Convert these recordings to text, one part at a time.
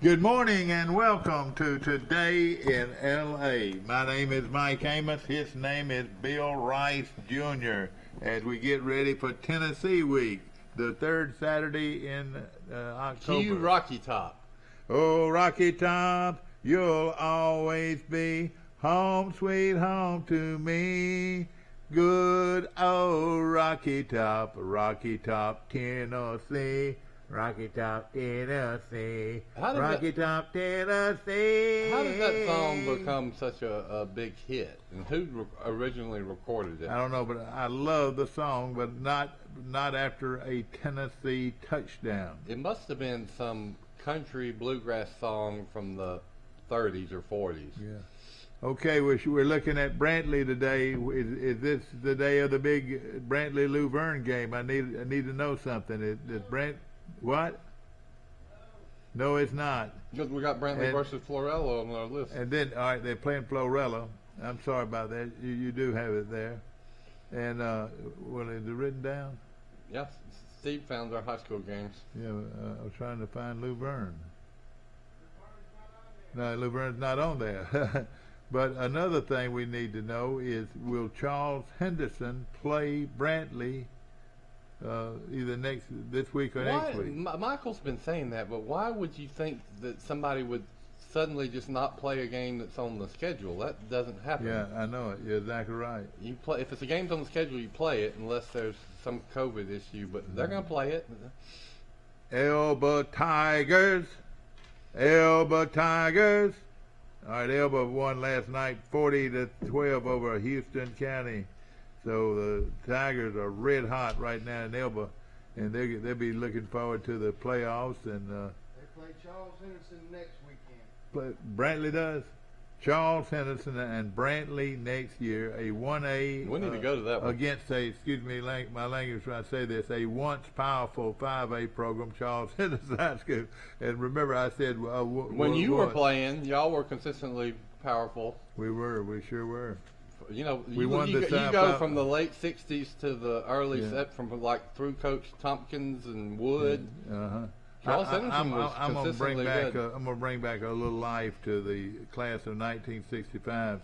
Good morning and welcome to Today in L.A. My name is Mike Amos. His name is Bill Rice Jr. As we get ready for Tennessee Week, the third Saturday in October. Cue Rocky Top. Oh, Rocky Top, you'll always be home, sweet home to me. Good old Rocky Top, Tennessee. Rocky Top, Tennessee. Rocky Top, Tennessee. How did that song become such a big hit? And who originally recorded it? I don't know, but I love the song, but not after a Tennessee touchdown. It must have been some country bluegrass song from the 30s or 40s. Yeah. Okay, we're looking at Brantley today. Is this the day of the big Brantley-Luverne game? I need to know something. Is Brant... What? No, it's not. Because we got Brantley versus Florella on our list. And then, all right, they're playing Florella. I'm sorry about that. You do have it there. And, well, is it written down? Yes. Steve found our high school games. Yeah, I was trying to find Luverne. No, Luverne's not on there. But another thing we need to know is, will Charles Henderson play Brantley either this week or next week? Michael's been saying that, but why would you think that somebody would suddenly just not play a game that's on the schedule? That doesn't happen. Yeah, I know it. You're exactly right. You play if it's a game's on the schedule, you play it unless there's some COVID issue. But they're going to play it. Elba Tigers, Elba Tigers. All right, Elba won last night, 40-12 over Houston County. So the Tigers are red hot right now in Elba, and they'll be looking forward to the playoffs. And they play Charles Henderson next weekend. Brantley does. Charles Henderson and Brantley next year, a 1A. We need to go to that one. Against excuse me, my language when I say this, a once powerful 5A program, Charles Henderson High School. And remember, I said when you were playing, y'all were consistently powerful. We sure were. You know, you go from the late '60s to the early from like through Coach Tompkins and Wood. Charles Henderson was consistently good. I'm going to bring back a little life to the class of 1965.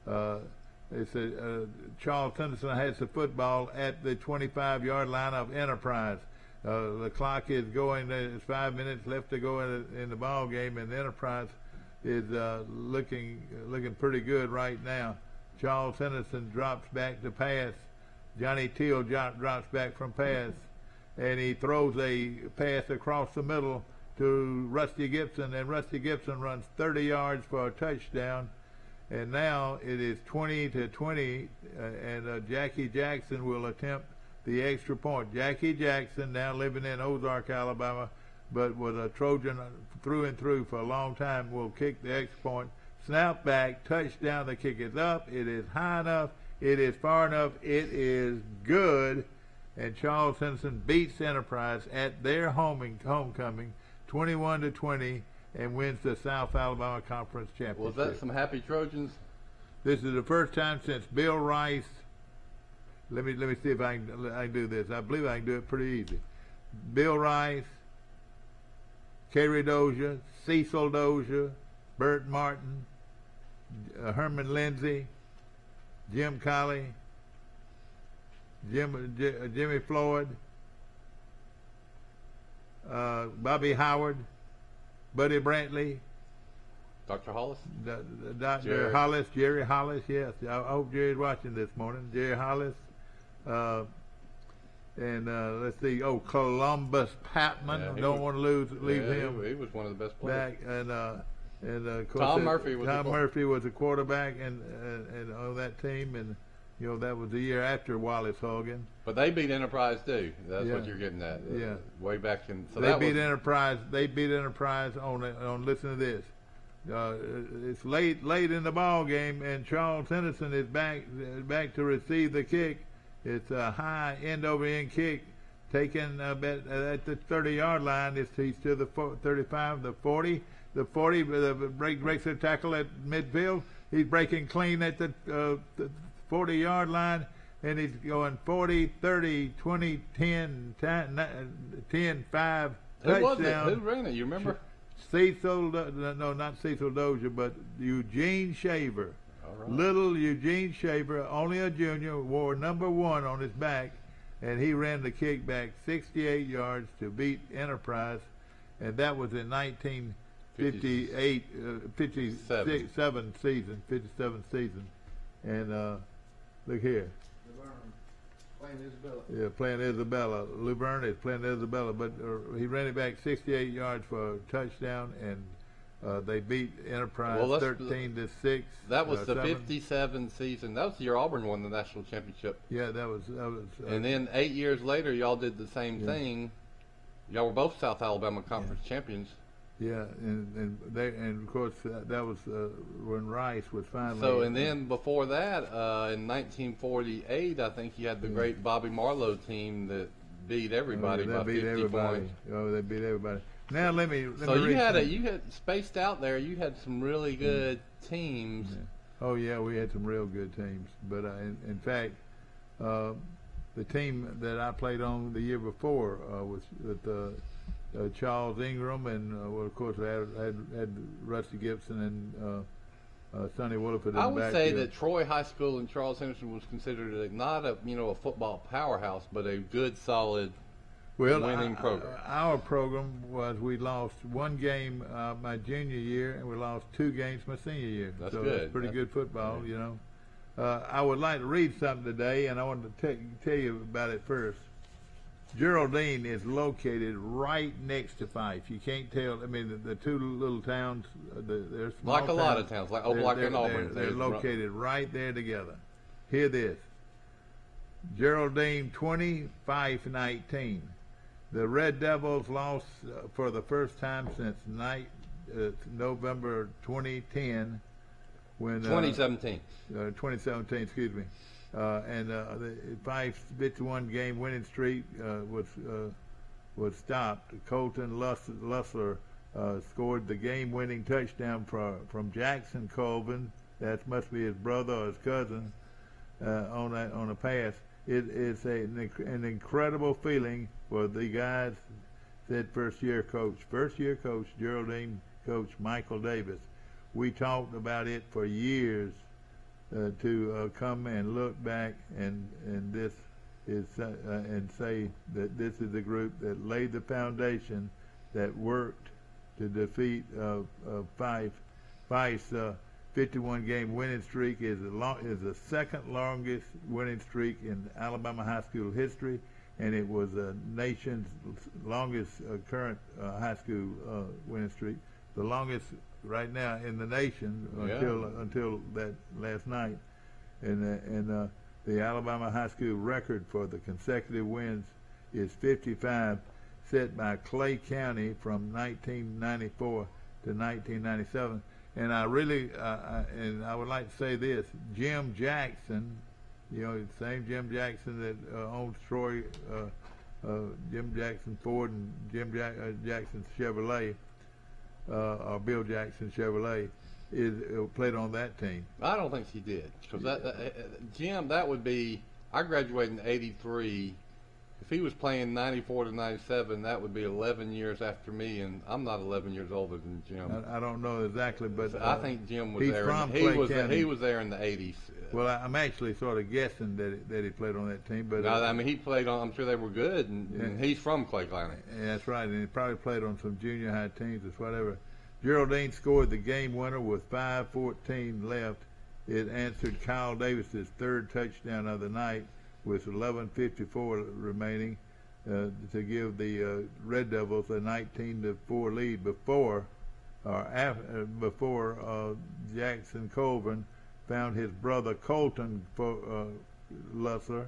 They said Charles Henderson has the football at the 25-yard line of Enterprise. The clock is going. There's 5 minutes left to go in the ball game, and Enterprise is looking pretty good right now. Charles Henderson drops back to pass. Johnny Teal drops back from pass. And he throws a pass across the middle to Rusty Gibson. And Rusty Gibson runs 30 yards for a touchdown. And now it is 20-20. And Jackie Jackson will attempt the extra point. Jackie Jackson, now living in Ozark, Alabama, but was a Trojan through and through for a long time, will kick the extra point. Snap back, touchdown. The kick is up. It is high enough. It is far enough. It is good. And Charles Henderson beats Enterprise at their homecoming, 21-20, and wins the South Alabama Conference Championship. Was that some happy Trojans? This is the first time since Bill Rice. Let me see if I can do this. I believe I can do it pretty easy. Bill Rice, Kerry Dozier, Cecil Dozier, Bert Martin, Herman Lindsay, Jim Colley, Jimmy Floyd, Bobby Howard, Buddy Brantley, Dr. Hollis, Dr. Hollis, Jerry Hollis. Yes, I hope Jerry's watching this morning. Jerry Hollis, and let's see. Oh, Columbus Patman. Don't want to leave him. He was one of the best players. Back and of course Tom Murphy was a quarterback and on that team, and you know that was the year after Wallace Hogan. But they beat Enterprise too. That's what you're getting at. Yeah, way back in. So they beat Enterprise. They beat Enterprise on. Listen to this. It's late in the ball game, and Charles Henderson is back to receive the kick. It's a high end over end kick, taken at the 30-yard line. He's to the 35, the 40. The 40 breaks the tackle at midfield. He's breaking clean at the 40-yard line, and he's going 40, 30, 20, 10, 10, 5, Who was it? touchdown. Who ran it? You remember? not Cecil Dozier, but Eugene Shaver. All right. Little Eugene Shaver, only a junior, wore number 1 on his back, and he ran the kickback 68 yards to beat Enterprise, and that was in 57 season. And look here. Playing Isabella. Yeah, playing Isabella. Luverne is playing Isabella, but he ran it back 68 yards for a touchdown, and they beat Enterprise 13-6. That was the 57 season. That was the year Auburn won the national championship. Yeah, that was. And then 8 years later, y'all did the same thing. Y'all were both South Alabama Conference champions. Yeah, and of course that was when Rice was finally. So and then before that, in 1948, I think you had the great Bobby Marlowe team that beat everybody by 50 points. Oh, they beat everybody. Now let me. So you had spaced out there. You had some really good teams. Yeah. Oh yeah, we had some real good teams. But in fact, the team that I played on the year before was with Charles Ingram, and well, of course, I had Rusty Gibson and Sonny Williford. I would say that Troy High School in Charles Henderson was considered not a football powerhouse, but a good, solid winning program. Our program was we lost 1 game my junior year, and we lost 2 games my senior year. That's so good. That's pretty good football, yeah. I would like to read something today, and I wanted to tell you about it first. Geraldine is located right next to Fife. You can't tell. I mean, the 2 little towns, they're small like a lot of towns, like Oblock and Auburn. They're located right there together. Hear this. Geraldine 20, Fife 19. The Red Devils lost for the first time since November 2010. When 2017. 2017, excuse me. And the Fife's 51-game winning streak was stopped. Colton Lussler scored the game-winning touchdown from Jackson Colvin. That must be his brother or his cousin on a pass. It is an incredible feeling for the guys, said first-year coach Geraldine coach Michael Davis. We talked about it for years. To come and look back and this is and say that this is the group that laid the foundation that worked to defeat Fife's 51-game winning streak is the second longest winning streak in Alabama high school history, and it was the nation's longest current high school winning streak, the longest right now in the nation until that last night, and the Alabama high school record for the consecutive wins is 55, set by Clay County from 1994 to 1997. And I really and I would like to say this: Jim Jackson, the same Jim Jackson that owns Troy, Jim Jackson Ford and Jim Jackson Chevrolet. Or Bill Jackson Chevrolet played on that team. I don't think he did, because Jim, that would be. I graduated in '83. If he was playing '94 to '97, that would be 11 years after me, and I'm not 11 years older than Jim. I don't know exactly, but I think Jim was there. He was there in the '80s. Well, I'm actually sort of guessing that he played on that team, but no, I mean he played on. I'm sure they were good, and he's from Clay County. Yeah, that's right, and he probably played on some junior high teams or whatever. Geraldine scored the game winner with 5:14 left. It answered Kyle Davis's 3rd touchdown of the night with 11:54 remaining to give the Red Devils a 19-4 lead before Jackson Colvin found his brother Colton Lussler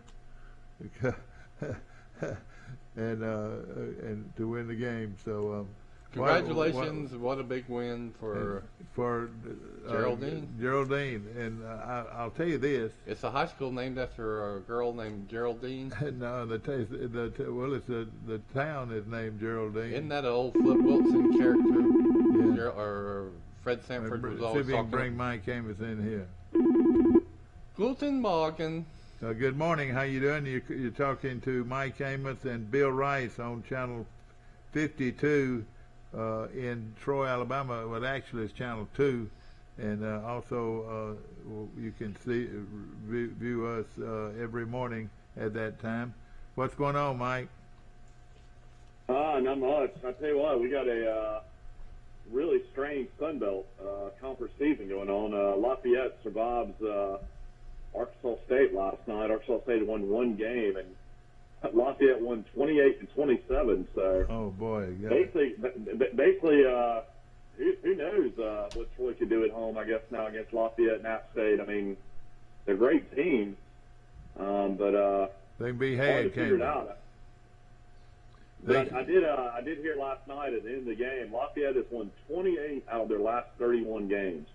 and to win the game. So congratulations! What a big win for Geraldine. Geraldine, and I'll tell you this: it's a high school named after a girl named Geraldine. No, the town is named Geraldine. Isn't that an old Flip Wilson character? Yeah. Or Fred Sanford was always talking. See if you can bring Mike Amos in here. Guten Morgen. Good morning. How you doing? You're talking to Mike Amos and Bill Rice on Channel 52 in Troy, Alabama. Well, actually, it's Channel 2. And also, you can view us every morning at that time. What's going on, Mike? Not much. I tell you what, we got a really strange Sun Belt conference season going on. Lafayette survives Arkansas State last night. Arkansas State won one game, and Lafayette won 28-27. So, oh boy, basically, who knows what Troy could do at home? I guess now against Lafayette and App State. I mean, they're great teams, but they can be hard had. to figure it out. But I did hear last night at the end of the game, Lafayette has won 28 out of their last 31 games.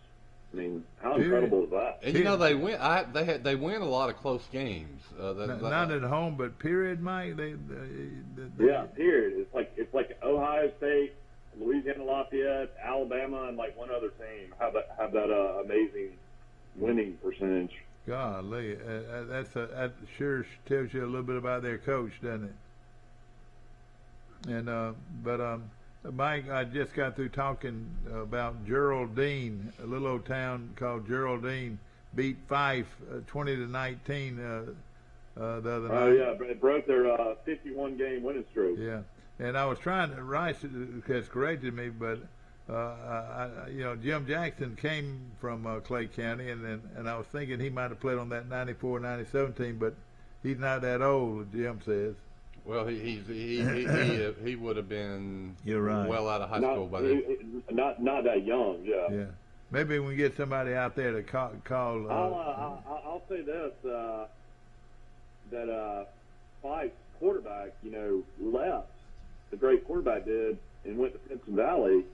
I mean, how incredible is that? And you know they win. They win a lot of close games. Not at home, but period, Mike. Yeah, period. It's like Ohio State, Louisiana Lafayette, Alabama, and like one other team have that amazing winning percentage. Golly, that sure tells you a little bit about their coach, doesn't it? And Mike, I just got through talking about Geraldine, a little old town called Geraldine, beat Fife 20-19 the other night. Oh yeah, it broke their 51-game winning streak. Yeah, and I was trying to Rice has corrected me, but Jim Jackson came from Clay County, and I was thinking he might have played on that 94-97 team, but he's not that old, Jim says. Well, he would have been You're right. well out of high school by then. Not that young, yeah. Yeah, maybe we can get somebody out there to call. I'll say this: that Fife's quarterback, left. The great quarterback did, and went to Pinson Valley.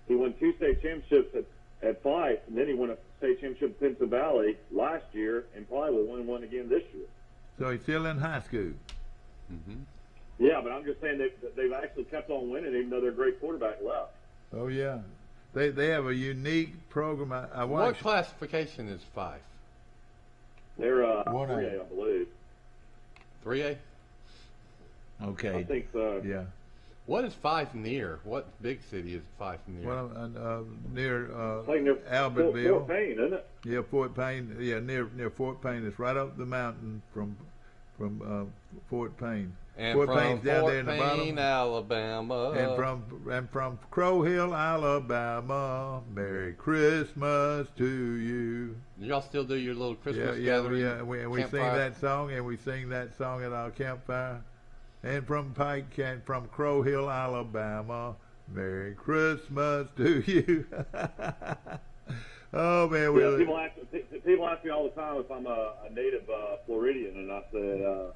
He won 2 state championships at Fife, and then he won a state championship at Pinson Valley last year, and probably will win one again this year. So he's still in high school. Mm-hmm. Yeah, but I'm just saying they've actually kept on winning, even though their great quarterback left. Oh yeah, they have a unique program. I watched. What classification is Fife? They're 3A, I believe. 3A. Okay. I think so. Yeah. What is Fife near? What big city is Fife near? Well, near Albertville. Fort Payne, isn't it? Yeah, Fort Payne. Yeah, near Fort Payne. It's right up the mountain from Fort Payne. And Fort from Payne's down Fort there in the Payne, bottom. Alabama. And from Crow Hill, Alabama. Merry Christmas to you. Y'all still do your little Christmas gathering? gathering? Yeah, we sing that song, and we sing that song at our campfire. And from from Crow Hill, Alabama. Merry Christmas to you. Oh man, people ask me all the time if I'm a native Floridian, and I said,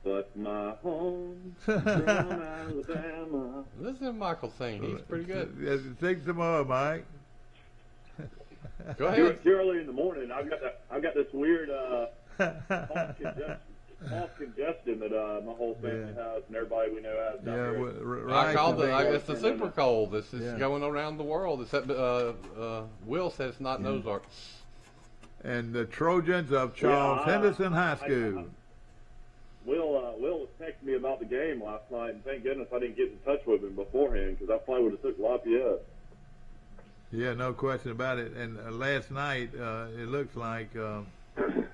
"But my home from Alabama." Listen to Michael sing; he's pretty good. Sing some more, Mike. Go ahead. Too early in the morning. I've got this weird cough congestion that my whole family has, and everybody we know has. I called it's the super cold. This is going around the world. Except Will says it's not in Ozark. And the Trojans of Charles Henderson High School. Will was texting me about the game last night, and thank goodness I didn't get in touch with him beforehand, because I probably would have took Lafayette. Yeah, no question about it. And last night, it looks like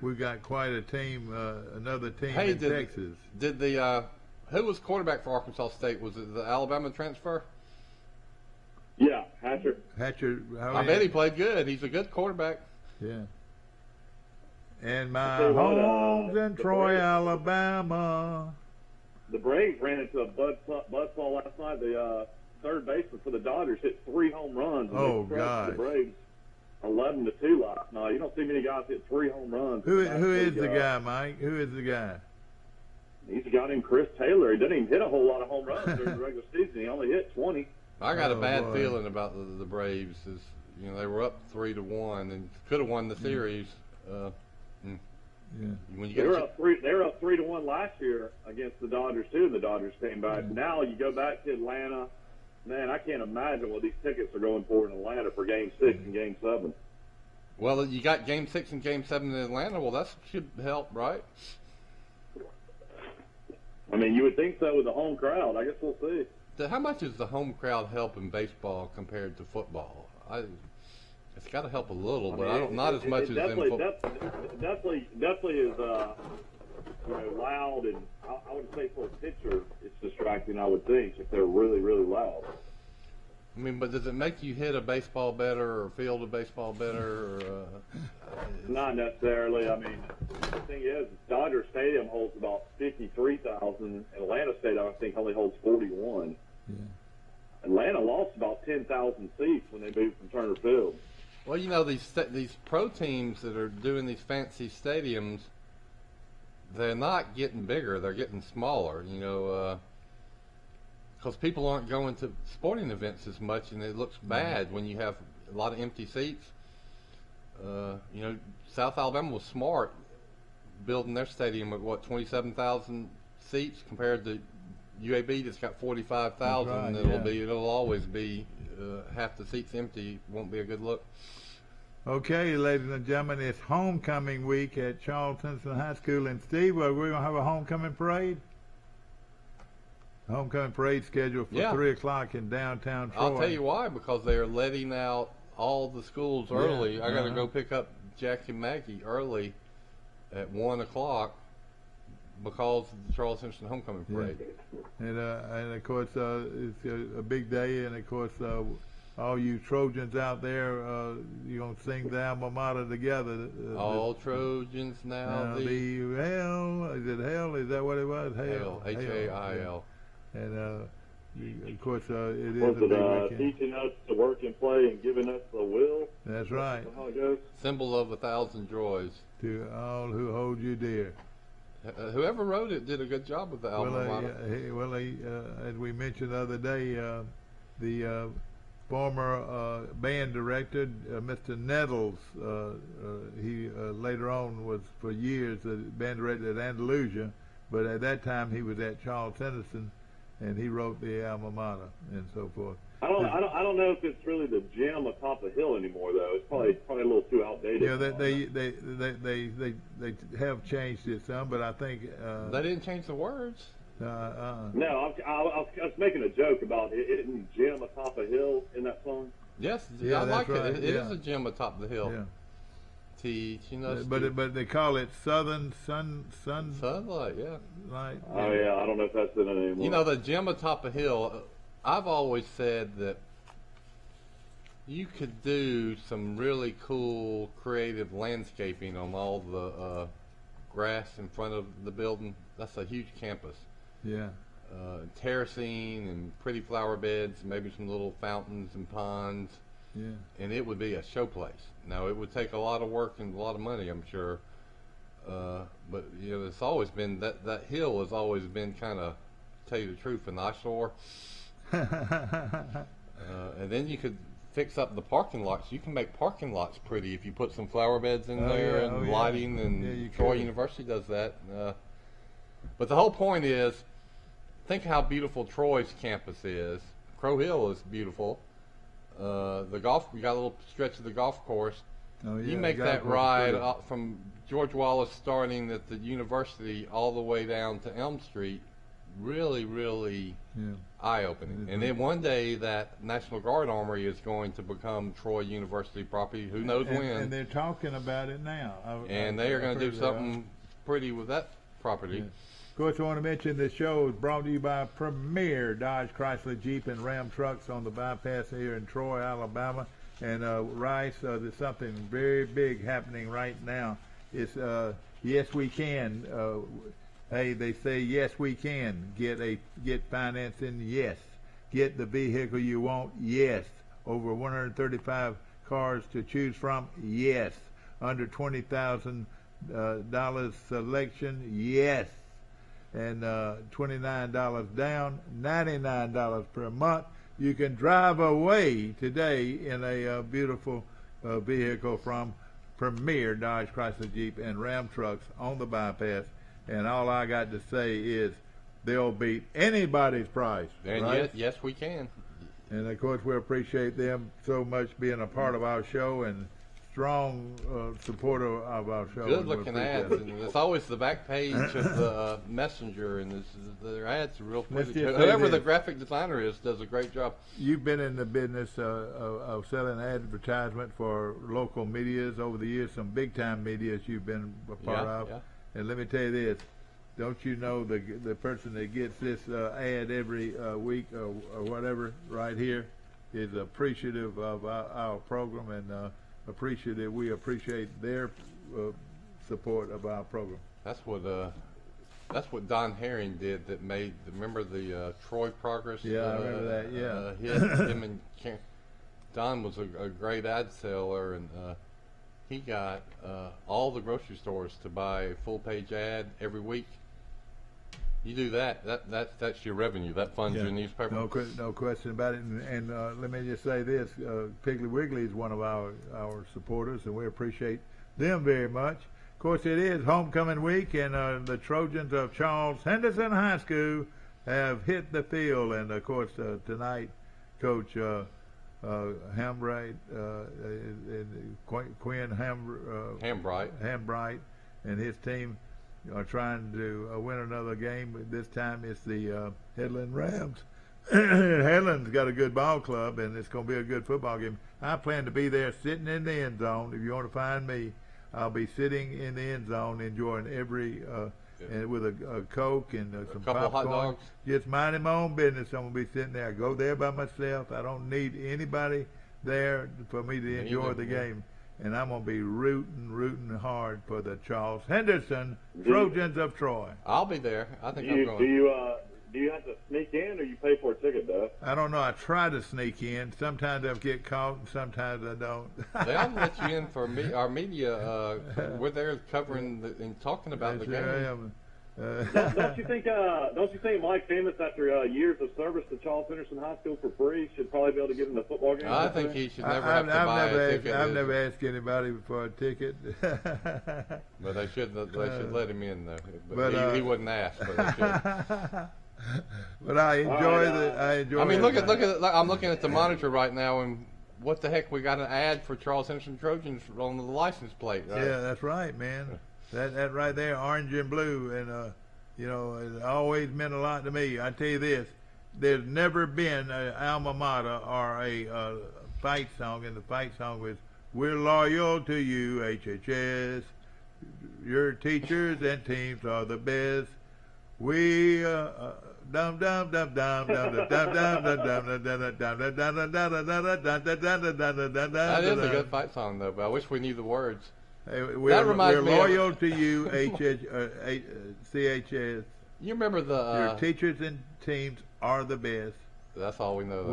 we've got quite a team, another team in Texas. Did the who was quarterback for Arkansas State? Was it the Alabama transfer? Yeah, Hatcher. I bet he played good. He's a good quarterback. Yeah. And my home's in Troy, Alabama. The Braves ran into a buzzsaw last night. The third baseman for the Dodgers hit 3 home runs. Oh, God. The Braves 11-2 last night. You don't see many guys hit 3 home runs. Who is the guy, Mike? Who is the guy? He's a guy named Chris Taylor. He doesn't even hit a whole lot of home runs during the regular season. He only hit 20. I got a bad feeling about the Braves. They were up 3-1 and could have won the series. When you they were up 3-1 last year against the Dodgers too, and the Dodgers came back. Now you go back to Atlanta. Man, I can't imagine what these tickets are going for in Atlanta for Game 6 and Game 7. Well, you got Game 6 and Game 7 in Atlanta. Well, that should help, right? I mean, you would think so with the home crowd. I guess we'll see. How much is the home crowd help in baseball compared to football? It's got to help a little, but not as much as in football. Definitely is loud, and I would say for a pitcher, it's distracting. I would think if they're really, really loud. I mean, but does it make you hit a baseball better or field a baseball better? Or, Not necessarily. I mean, the thing is, Dodger Stadium holds about 53,000. Atlanta Stadium, I think, only holds 41. Yeah. Atlanta lost about 10,000 seats when they moved from Turner Field. Well, you know, these pro teams that are doing these fancy stadiums, they're not getting bigger; they're getting smaller. You know. Because people aren't going to sporting events as much, and it looks bad when you have a lot of empty seats. You know, South Alabama was smart building their stadium at 27,000 seats compared to UAB that's got 45,000. Right, It'll always be half the seats empty. Won't be a good look. Okay, ladies and gentlemen, it's homecoming week at Charlton High School. And Steve, we're going to have a homecoming parade? Homecoming parade scheduled for 3 o'clock in downtown Troy. I'll tell you why, because they are letting out all the schools early. I got to go pick up Jack and Maggie early at 1 o'clock because of the Charles Henderson homecoming parade. And of course, it's a big day, and of course, all you Trojans out there, you're going to sing the alma mater together. All Trojans now the hell. Is it hell? Is that what it was? Hell. H-A-I-L. And of course, it is Was a big weekend. teaching us to work and play and giving us the will? That's right. That's how it goes. Symbol of 1,000 joys. To all who hold you dear. Whoever wrote it did a good job with the alma mater. As we mentioned the other day, the former band director, Mr. Nettles, he later on was for years the band director at Andalusia, but at that time he was at Charles Henderson, and he wrote the alma mater and so forth. I don't know if it's really the gym atop the hill anymore, though. It's probably a little too outdated. Yeah, they have changed it some, but I think they didn't change the words. No, I was making a joke about it. Isn't gym atop a hill in that song? Yes, Yeah, I like right. it. It is a gym atop the hill. Yeah. Teaching us. But they call it Southern Sunlight, yeah. Light. Oh yeah, I don't know if that's in it anymore. You know, the gym atop a hill. I've always said that you could do some really cool, creative landscaping on all the grass in front of the building. That's a huge campus. Yeah. Terracing and pretty flower beds, maybe some little fountains and ponds. Yeah. And it would be a showplace. Now, it would take a lot of work and a lot of money, I'm sure. But, you know, it's always been, that hill has always been kind of, to tell you the truth, an eyesore. And then you could fix up the parking lots. You can make parking lots pretty if you put some flower beds in there and lighting, and Troy University does that. But the whole point is, think how beautiful Troy's campus is. Crow Hill is beautiful. The golf, we got a little stretch of the golf course. Oh, yeah, you make that ride up from George Wallace starting at the university all the way down to Elm Street, really, really eye-opening. And then one day that National Guard Armory is going to become Troy University property. Who knows when? And they're talking about it now. They are going to do something pretty with that property. Yeah. Of course, I want to mention this show is brought to you by Premier Dodge, Chrysler, Jeep, and Ram trucks on the bypass here in Troy, Alabama. And Rice, there's something very big happening right now. It's Yes We Can. Hey, they say yes we can get financing. Yes, get the vehicle you want. Yes, over 135 cars to choose from. Yes, under $20,000 selection. Yes. And $29 down, $99 per month. You can drive away today in a beautiful vehicle from Premier Dodge, Chrysler, Jeep, and Ram trucks on the bypass. And all I got to say is they'll beat anybody's price. And right? yes, we can. And of course, we appreciate them so much being a part of our show. And strong supporter of our show. Good looking ads, and it's always the back page of the Messenger, and their ads are real pretty. Whoever the graphic designer is does a great job. You've been in the business of selling advertisement for local medias over the years, some big time medias you've been a part of. Yeah. And let me tell you this. Don't you know the person that gets this ad every week or whatever right here is appreciative of our program and we appreciate their support of our program. That's what Don Herring did that made. Remember the Troy Progress? Yeah, I remember that. Yeah, him and Don was a great ad seller, and he got all the grocery stores to buy a full page ad every week. You do that's your revenue. That funds your newspaper. No question about it. And let me just say this: Piggly Wiggly is one of our supporters, and we appreciate them very much. Of course, it is homecoming week, and the Trojans of Charles Henderson High School have hit the field. And of course, tonight, Coach Hambright, Quinn Hambright, and his team are trying to win another game. This time it's the Headland Rams. Headland's got a good ball club, and it's going to be a good football game. I plan to be there sitting in the end zone. If you want to find me, I'll be sitting in the end zone enjoying every and with a Coke and some couple popcorn. Hot dogs. Just minding my own business. I'm going to be sitting there. I go there by myself. I don't need anybody there for me to enjoy the game. And I'm going to be rooting hard for the Charles Henderson Trojans of Troy. I'll be there. I think I'm going. Do you have to sneak in, or you pay for a ticket, though? I don't know. I try to sneak in. Sometimes I'll get caught, and sometimes I don't. They'll let you in for our media. We're there covering and talking about the game. Don't you think Mike Amos, after years of service to Charles Henderson High School for free, should probably be able to get in the football game? I think he should never have to buy a ticket. I've never asked anybody for a ticket. But they should let him in though. But he wouldn't ask. But they should. But I enjoy. I mean, look at. I'm looking at the monitor right now, and what the heck? We got an ad for Charles Henderson Trojans on the license plate. Right? Yeah, that's right, man. That right there, orange and blue, and it always meant a lot to me. I tell you this: there's never been an alma mater or a fight song, and the fight song was "We're loyal to you, HHS. Your teachers and teams are the best. We dum dum dum dum dum dum dum dum dum dum dum dum. That is a good fight song, though. But I wish we knew the words. We're loyal to you, CHS. You remember your teachers and teams are the best. That's all we know.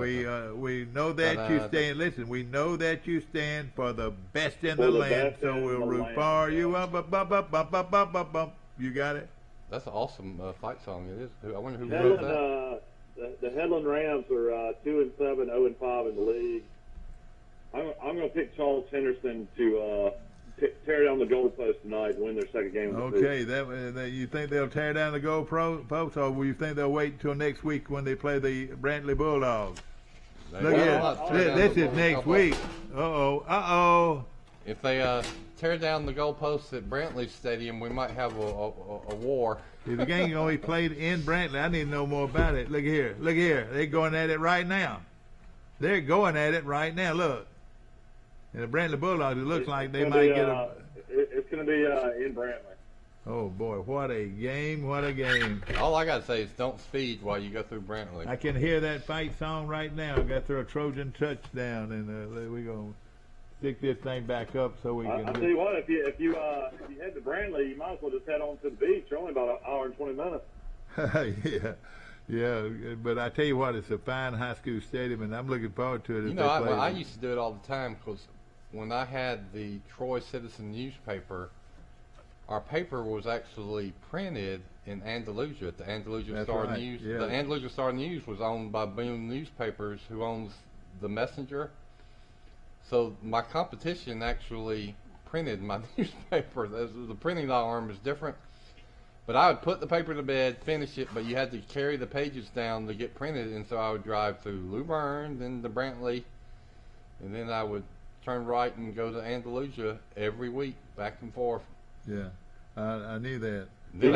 We know that you stand. Listen, we know that you stand for the best in the land. So we'll root for you. You got it. That's an awesome fight song. It is. I wonder who wrote that. The Headland Rams are 2-7, 0-5 in the league. I'm going to pick Charles Henderson to tear down the goalpost tonight and win their second game. Okay, you think they'll tear down the goalpost, or will you think they'll wait until next week when they play the Brantley Bulldogs? Look here, this is next week. Uh-oh. If they tear down the goalposts at Brantley Stadium, we might have a war. If the game only played in Brantley, I need to know more about it. Look here. They're going at it right now. Look. And the Brantley Bulldogs, it looks like they might get a... It's going to be in Brantley. Oh, boy, what a game. All I got to say is don't speed while you go through Brantley. I can hear that fight song right now. Got through a Trojan touchdown, and we're going to stick this thing back up so we can... I'll tell you what, if you head to Brantley, you might as well just head on to the beach. You're only about an hour and 20 minutes. Yeah, but I tell you what, it's a fine high school stadium, and I'm looking forward to it. I used to do it all the time because when I had the Troy Citizen newspaper, our paper was actually printed in Andalusia at the Andalusia Star News. Yeah. The Andalusia Star News was owned by Boone Newspapers, who owns the Messenger. So my competition actually printed my newspaper. The printing arm is different. But I would put the paper to bed, finish it, but you had to carry the pages down to get printed, and so I would drive through Luverne, then to Brantley, and then I would turn right and go to Andalusia every week, back and forth. Yeah, I knew that. Then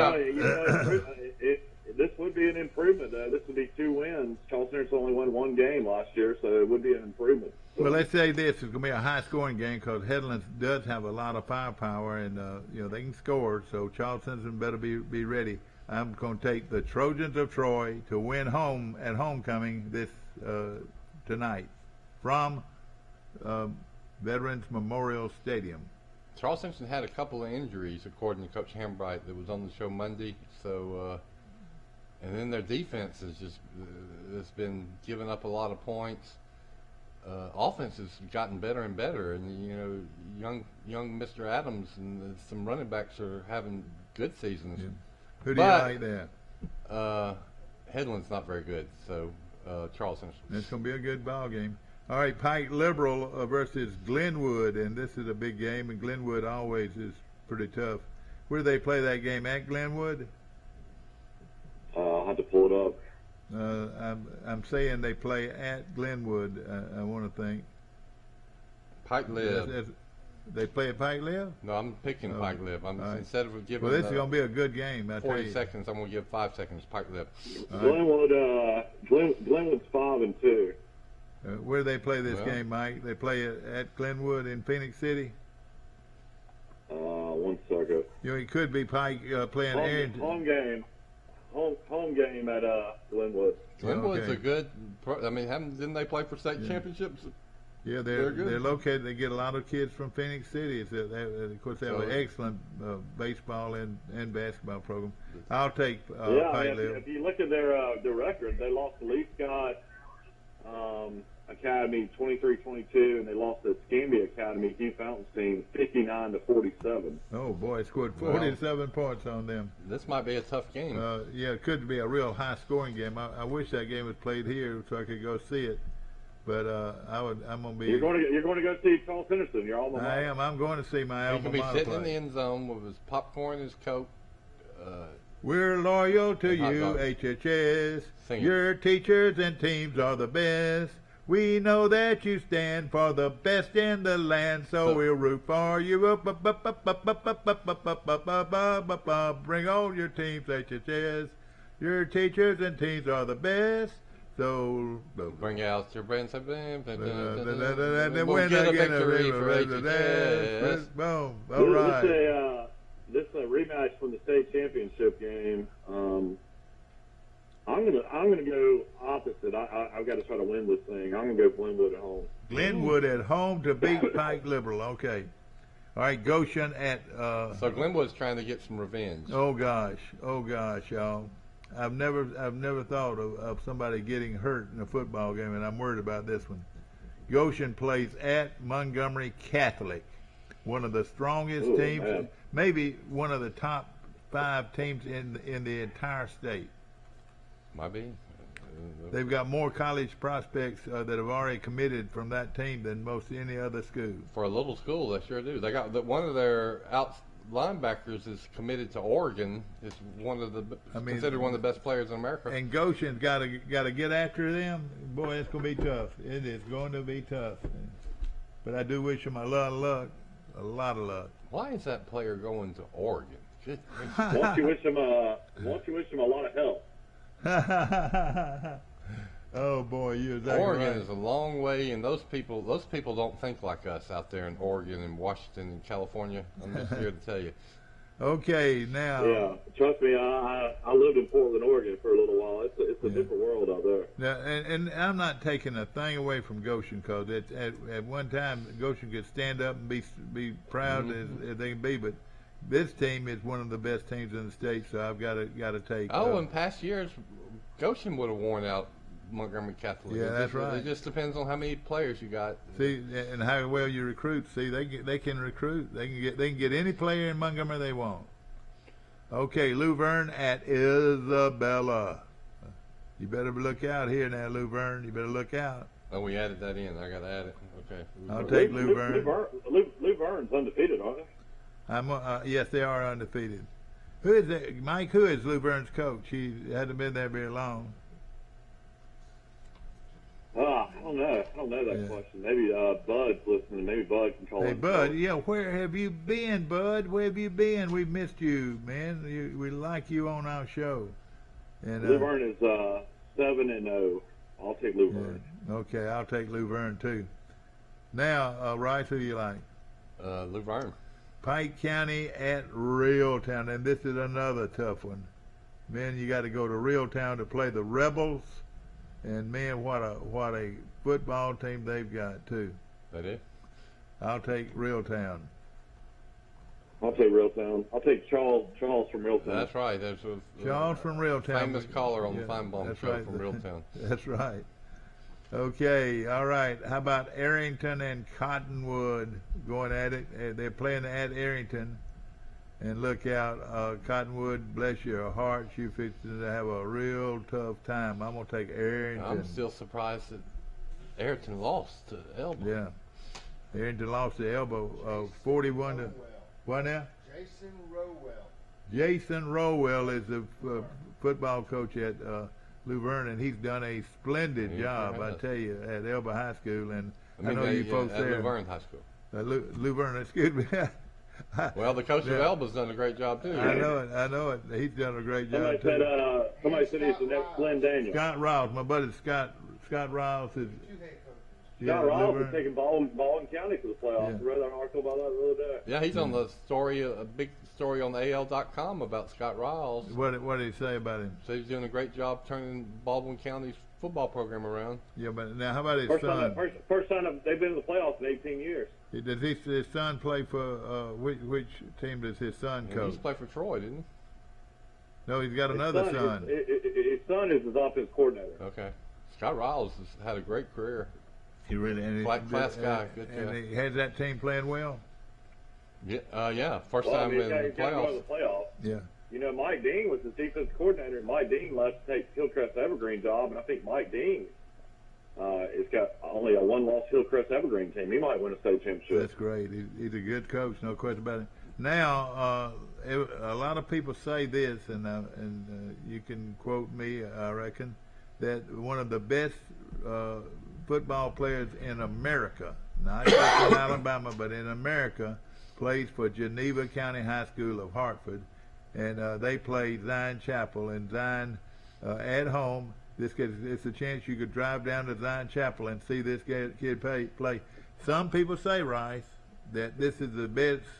This would be an improvement. This would be 2 wins. Charles Henderson only won 1 game last year, so it would be an improvement. Well, let's say this: it's going to be a high-scoring game because Headlands does have a lot of firepower, and they can score. So Charles Henderson better be ready. I'm going to take the Trojans of Troy to win home at homecoming this tonight from Veterans Memorial Stadium. Charles Simpson had a couple of injuries, according to Coach Hambright, that was on the show Monday. So, and then their defense has been giving up a lot of points. Offense has gotten better and better, and young Mr. Adams and some running backs are having good seasons. Yeah. Who do you like there? Headland's not very good, so Charles Simpson. It's going to be a good ball game. All right, Pike Liberal versus Glenwood, and this is a big game, and Glenwood always is pretty tough. Where do they play that game? At Glenwood? I'll have to pull it up. I'm saying they play at Glenwood, I want to think. Pike Lib. They play at Pike Lib? No, I'm picking Pike Lib. Instead of giving this is going to be a good game. 40 seconds, I'm going to give 5 seconds Pike Lib. Glenwood's 5-2. Where do they play this game, Mike? They play at Glenwood in Phoenix City? 1 second. It could be Pike playing Aaron. Home game. Home game at Glenwood. Glenwood's a good. Didn't they play for state championships? Yeah, they're located. They get a lot of kids from Phoenix City. Of course, they have an excellent baseball and basketball program. I'll take Pike Lib. If you look at their record, they lost to Lee Scott Academy 23-22, and they lost to Scambia Academy Hugh Fountain's team 59-47. Oh boy, scored 47 points on them. This might be a tough game. It could be a real high-scoring game. I wish that game was played here so I could go see it. But I'm going to be. You're going to go see Charles Henderson. You're alma mater. I am. I'm going to see my alma mater. He can be sitting in the end zone with his popcorn, his Coke. We're loyal to you, HHS. Your teachers and teams are the best. We know that you stand for the best in the land, so we'll root for you. Bring all your teams, HHS. Your teachers and teams are the best. So bring out your brands and win a victory for HHS. Boom! All right. This is a rematch from the state championship game. I'm gonna go opposite. I've got to try to win this thing. I'm gonna go Glenwood at home. Glenwood at home to beat Pike Liberal. Okay. All right, Goshen at. So Glenwood's trying to get some revenge. Oh gosh, y'all. I've never thought of somebody getting hurt in a football game, and I'm worried about this one. Goshen plays at Montgomery Catholic, one of the strongest teams, man. Maybe one of the top 5 teams in the entire state. Might be. They've got more college prospects that have already committed from that team than most any other school. For a little school, they sure do. They got one of their linebackers is committed to Oregon. Is considered one of the best players in America. And Goshen's got to get after them. Boy, it's going to be tough. It is going to be tough. But I do wish them a lot of luck. Why is that player going to Oregon? Why don't you wish him a lot of help? Oh boy, you're exactly Oregon right. is a long way, and those people don't think like us out there in Oregon and Washington and California. I'm just here to tell you. Okay, now. Yeah, trust me, I lived in Portland, Oregon for a little while. It's a different world out there. Now, and I'm not taking a thing away from Goshen, because at one time Goshen could stand up and be proud as they can be, but this team is one of the best teams in the state, so I've got to take. In past years, Goshen would have worn out Montgomery Catholic. Yeah, that's right. It just depends on how many players you got. See, and how well you recruit. See, they can recruit. They can get any player in Montgomery they want. Okay, Luverne at Isabella. You better look out here now, Luverne. You better look out. Oh, we added that in. I got to add it. Okay. I'll take Luverne. Luverne's undefeated, aren't they? Yes, they are undefeated. Who is that, Mike? Who is Luverne's coach? He hasn't been there very long. I don't know. I don't know that Yeah. question. Maybe Bud's listening. Maybe Bud can call Hey, in. Bud, yeah, where have you been, Bud? Where have you been? We've missed you, man. We like you on our show. And Luverne is 7-0. I'll take Luverne. yeah, okay, I'll take Luverne too. Now, Rice, who you like? Luverne. Pike County at Reeltown, and this is another tough one. Man, you got to go to Reeltown to play the Rebels, and man, what a football team they've got too. That it? I'll take Reeltown. I'll take Reeltown. I'll take Charles from Reeltown. That's right. There's a Charles from Reeltown. famous caller on Yeah, the Feinbaum that's show right. from Reeltown. That's right. Okay, all right. How about Arrington and Cottonwood going at it? They're playing at Arrington. And look out, Cottonwood, bless your hearts, you fixing to have a real tough time. I'm going to take Arrington. I'm still surprised that Ayrton lost to Elba. Yeah. Arrington lost to Elba 41 to... What now? Jason Rowell. Jason Rowell is the football coach at Luverne, and he's done a splendid He job, I has. tell you, at Elba High School. And I mean, know you folks at there. Luverne High School. Luverne, excuse me. Well, the coach of Yeah. Elba's done a great job too. I know it. He's done a great Somebody job said, too. somebody said he's the next Glenn Daniels. Scott Riles, my buddy Scott Riles is. Two head coaches. Scott Riles is Luverne. taking Baldwin County to the playoffs. Yeah. I read an article about that the other day. Yeah, he's on the story, a big story on AL.com about Scott Riles. What did he say about him? So he's doing a great job turning Baldwin County's football program around. Yeah, but now how about his First son? time they've been in the playoffs in 18 years. Does his son play for which team does his son And he coach? used to play for Troy, didn't he? No, he's got another son. His son is his offense coordinator. Okay. Scott Riles has had a great career. He really and Class guy, good and guy. he has that team playing well. Yeah, first Well, I time mean, in the he's got to go to playoffs. the playoffs. Yeah. You know, Mike Dean was his defense coordinator, and Mike Dean left to take Hillcrest Evergreen job, and I think Mike Dean has got only a one-loss Hillcrest Evergreen team. He might win a state championship. That's great. He's a good coach, no question about it. Now, a lot of people say this, and you can quote me, I reckon, that one of the best football players in America, not just in Alabama, but in America, plays for Geneva County High School of Hartford, and they play Zion Chapel, and Zion at home. It's a chance you could drive down to Zion Chapel and see this kid play. Some people say, Rice, that this is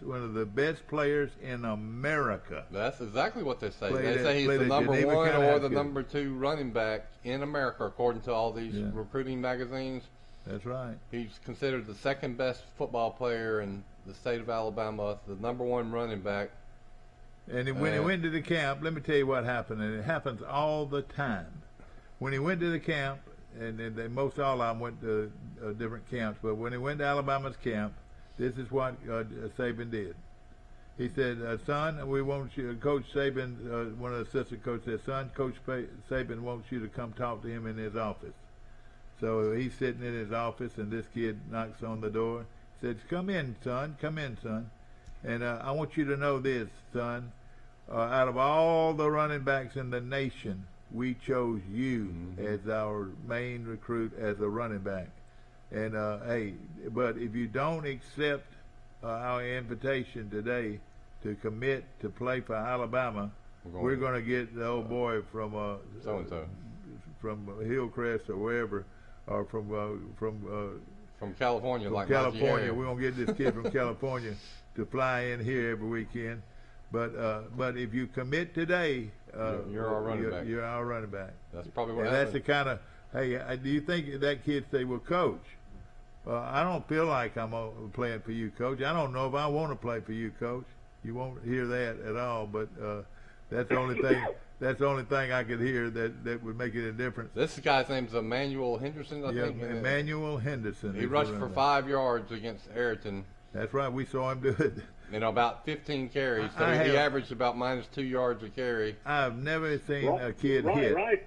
one of the best players in America. That's exactly what they say. Played They at- say he's played the at number Geneva one County or High the School. number 2 running back in America, according to all these Yeah. recruiting magazines. That's right. He's considered the second best football player in the state of Alabama, the number 1 running back. And when he went to the camp, let me tell you what happened, and it happens all the time. When he went to the camp, and most all of them went to different camps, but when he went to Alabama's camp, this is what Saban did. He said, son, we want you, Coach Saban, one of the assistant coaches said, son, Coach Saban wants you to come talk to him in his office. So he's sitting in his office, and this kid knocks on the door, says, come in, son, and I want you to know this, son, out of all the running backs in the nation, we chose you as our main recruit as a running back. And, hey, but if you don't accept our invitation today to commit to play for Alabama, we're going to get the old boy from So-and-so. from Hillcrest or wherever, or from From California, like California. Najee We're going to get this kid from California to fly in here every weekend. But if you commit today, You're our running back. You're our running back. That's probably what And that's happened. the kind of, hey, do you think that kid say, well, Coach, I don't feel like I'm playing for you, Coach. I don't know if I want to play for you, Coach. You won't hear that at all, but that's the only thing. That's the only thing I could hear that would make it a difference. This guy's name's Emmanuel Henderson, I Yeah, think. Emmanuel Henderson. He is the rushed for running back. 5 yards against Ayrton. That's right. We saw him do it. About 15 carries. So I he have- averaged about -2 yards a carry. I've never seen a kid Rice, hit. Rice,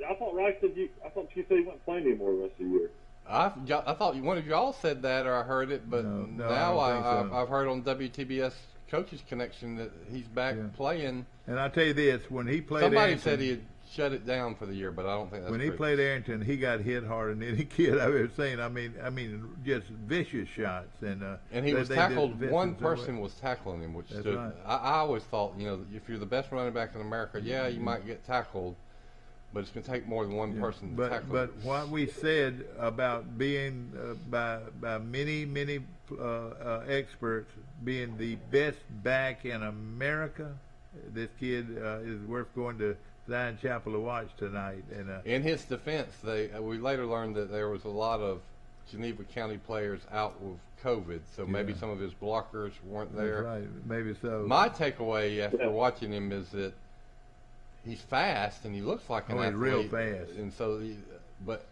I thought Rice said I thought you said he wasn't playing anymore the rest of the year. I thought one of y'all said that, or I heard it, but No, now I don't think so. I've heard on WTBS Coaches Connection that he's back Yeah. playing. And I tell you this, when he played Somebody Anderson, said he had shut it down for the year, but I don't think that's when he true. played Arrington, he got hit harder than any kid I've ever seen. I mean, just vicious shots. And he was tackled. One person was tackling him, which stood. Right. I always thought, if you're the best running back in America, yeah, you might get tackled, but it's going to take more than one person to tackle. But what we said about being by many experts being the best back in America, this kid is worth going to Zion Chapel to watch tonight. And in his defense, we later learned that there was a lot of Geneva County players out with COVID, so maybe some of his blockers weren't there. That's right, maybe so. My takeaway after watching him is that he's fast and he looks like an athlete. He's real fast. And so, but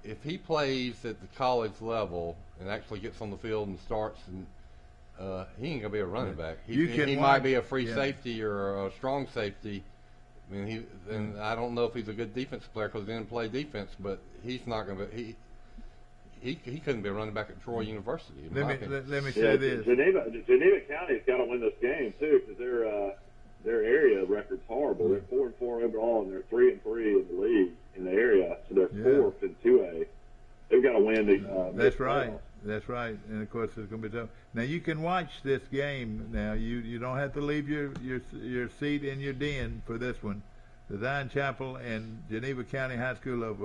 if he plays at the college level and actually gets on the field and starts, and he ain't gonna be a running back. He might be a free safety or a strong safety. I mean, and I don't know if he's a good defensive player because he didn't play defense, but he's not gonna be. He couldn't be a running back at Troy University. Let me say this. Geneva County's got to win this game too because their area record's horrible. They're 4-4 overall, and they're 3-3 in the league in the area. So they're fourth in 2A. They've got to win. That's right. That's right. And of course, it's going to be tough. Now you can watch this game. Now you don't have to leave your seat in your den for this one. The Zion Chapel and Geneva County High School of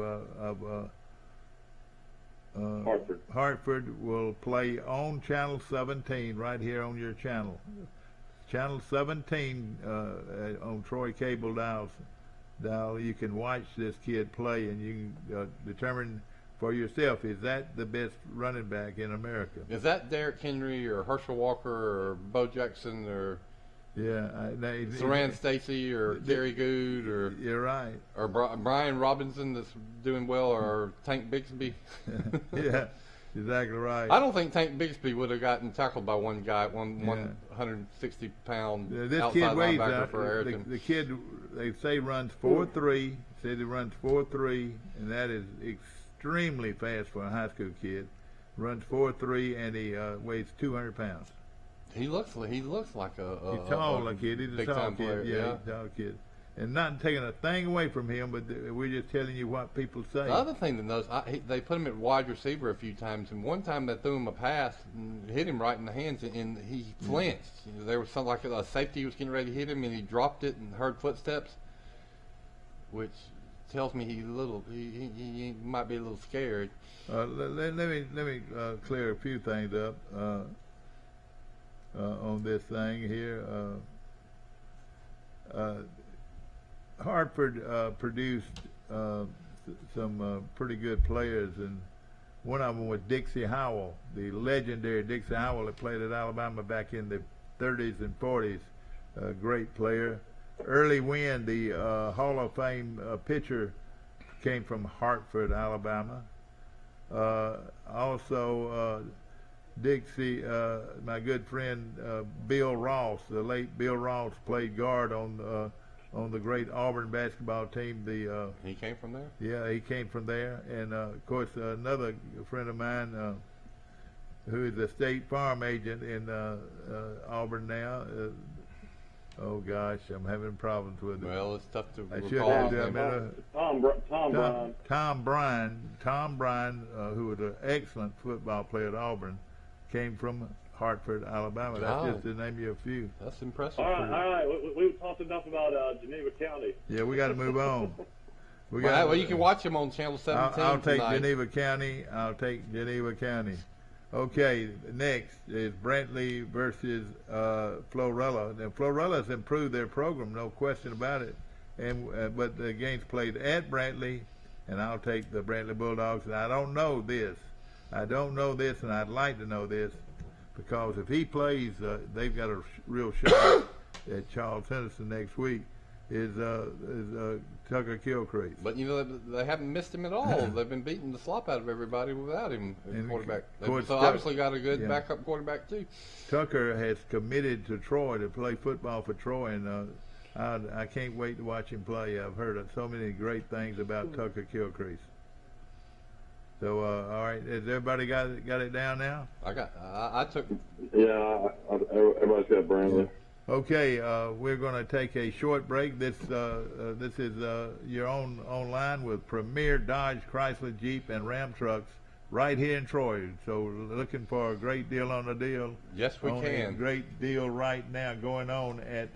Hartford will play on Channel 17 right here on your channel. Channel 17 on Troy Cable dial. You can watch this kid play, and you can determine for yourself, is that the best running back in America? Is that Derrick Henry or Herschel Walker or Bo Jackson or Saran Stacy or Gary Good or you're right, or Brian Robinson that's doing well, or Tank Bixby? Yeah, exactly right. I don't think Tank Bixby would have gotten tackled by one guy, 160-pound outside linebacker for Ayrton. The kid, they say, runs 4.3. Said he runs 4.3, and that is extremely fast for a high school kid. Runs 4.3, and he weighs 200 pounds. He looks like he's tall, a kid. He's a tall kid. Yeah, he's a tall kid. And not taking a thing away from him, but we're just telling you what people say. The other thing to notice, they put him at wide receiver a few times, and one time they threw him a pass and hit him right in the hands, and he flinched. There was something like a safety was getting ready to hit him, and he dropped it and heard footsteps, which tells me he might be a little scared. Let me clear a few things up on this thing here. Hartford produced some pretty good players, and one of them was Dixie Howell, the legendary Dixie Howell that played at Alabama back in the 30s and 40s. A great player. Early Wynn, the Hall of Fame pitcher, came from Hartford, Alabama. Also, Dixie, my good friend Bill Ross, the late Bill Ross, played guard on the great Auburn basketball team. He came from there? Yeah, he came from there. And, of course, another friend of mine who is a State Farm agent in Auburn now. Oh, gosh, I'm having problems with it. Well, it's tough to recall. Tom Bryan, who was an excellent football player at Auburn, came from Hartford, Alabama. That's just to name you a few. That's impressive. All right. We've talked enough about Geneva County. Yeah, we got to move on. Well, you can watch him on Channel 17 I'll take tonight. Geneva County. Okay, next is Brantley versus Florella. Now, Florella's improved their program, no question about it. But the game's played at Brantley, and I'll take the Brantley Bulldogs. And I don't know this, and I'd like to know this, because if he plays, they've got a real shot at Charles Henderson next week. Is Tucker Kilcrease. But they haven't missed him at all. They've been beating the slop out of everybody without him as quarterback. They've obviously got a good backup quarterback too. Tucker has committed to Troy to play football for Troy, and I can't wait to watch him play. I've heard so many great things about Tucker Kilcrease. So all right, has everybody got it down now? I took. Yeah, everybody's got Brantley. Yeah. Okay, we're going to take a short break. This is you're online with Premier Dodge, Chrysler, Jeep, and Ram trucks right here in Troy. So looking for a great deal on the deal. Yes, we can. A great deal right now going on at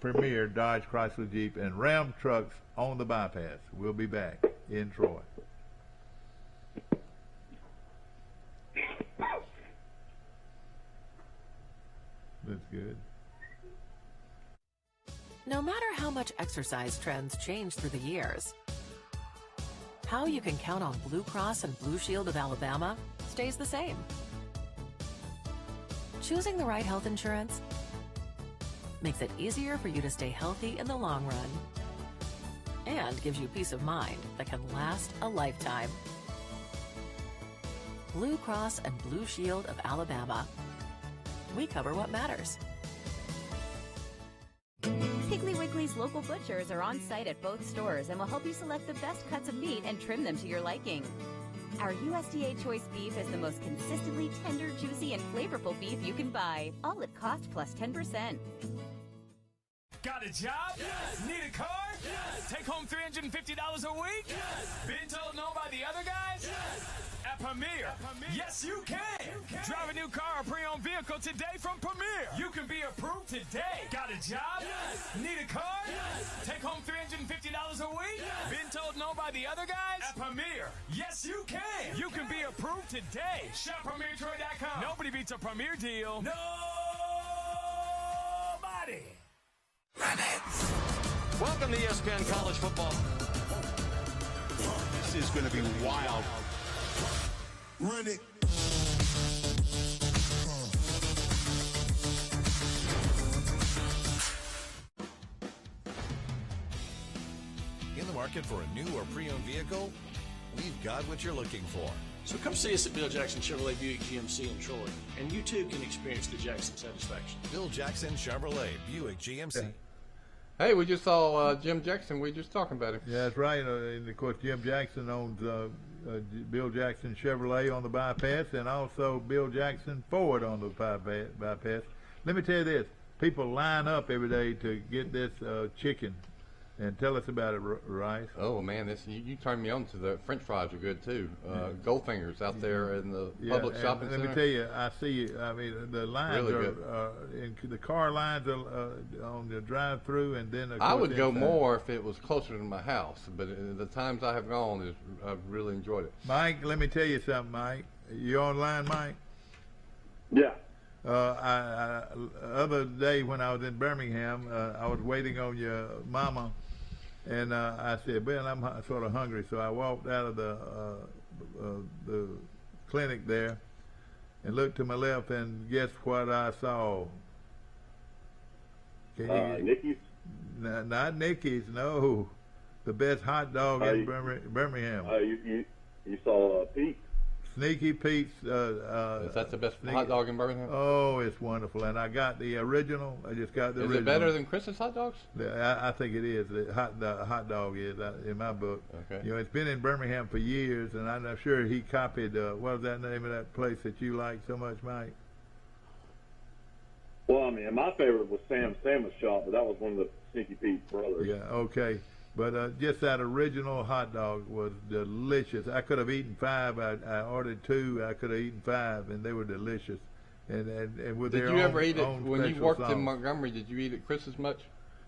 Premier Dodge, Chrysler, Jeep, and Ram trucks on the bypass. We'll be back in Troy. That's good. No matter how much exercise trends change through the years, how you can count on Blue Cross and Blue Shield of Alabama stays the same. Choosing the right health insurance makes it easier for you to stay healthy in the long run and gives you peace of mind that can last a lifetime. Blue Cross and Blue Shield of Alabama. We cover what matters. Piggly Wiggly's local butchers are on site at both stores and will help you select the best cuts of meat and trim them to your liking. Our USDA Choice beef is the most consistently tender, juicy, and flavorful beef you can buy, all at cost plus 10%. Got a job? Yes. Need a car? Yes. Take home $350 a week? Yes. Been told no by the other guys? Yes. At Premier. Yes, you can. Drive a new car or pre-owned vehicle today from Premier. You can be approved today. Got a job? Yes. Need a car? Yes. Take home $350 a week? Yes. Been told no by the other guys? At Premier. Yes, you can. You can be approved today. Shop PremierTroy.com. Nobody beats a Premier deal. Nobody. Run it. Welcome to ESPN College Football. This is going to be wild. Run it. In the market for a new or pre-owned vehicle? We've got what you're looking for. So come see us at Bill Jackson Chevrolet Buick GMC in Troy, and you too can experience the Jackson satisfaction. Bill Jackson Chevrolet Buick GMC. Yeah. Hey, we just saw Jim Jackson. We were just talking about him. Yeah, that's right. And of course, Jim Jackson owns Bill Jackson Chevrolet on the bypass, and also Bill Jackson Ford on the bypass. Let me tell you this: people line up every day to get this chicken. And tell us about it, Rice. Oh man, you turned me on to the French fries are good too. Goldfingers out there in the public shopping center. Let me tell you, I see. I mean, the lines really in the car lines are on the drive-through, and then I would go more if it was closer to my house. But the times I have gone, I've really enjoyed it. Mike, let me tell you something, Mike. You online, Mike? Yeah. Other day when I was in Birmingham, I was waiting on your mama. And I said, "Ben, I'm sort of hungry." So I walked out of the clinic there and looked to my left, and guess what I saw? Nicky's? Not Nicky's, no. The best hot dog in Birmingham. You saw Pete? Sneaky Pete's. Is that the best hot dog in Birmingham? Oh, it's wonderful. And I got the original. I just got the original. Is it better than Chris's hot dogs? I think it is. The hot dog is, in my book. Okay. You know, it's been in Birmingham for years, and I'm sure he copied, what was that name of that place that you like so much, Mike? Well, I mean, my favorite was Sam's Sandwich Shop, but that was one of the Sneaky Pete's brothers. Yeah, okay. But just that original hot dog was delicious. I could have eaten 5. I ordered 2. I could have eaten 5, and they were delicious. And with did their you own, ever eat it when you worked sauce. in Montgomery? Did you eat at Chris's much?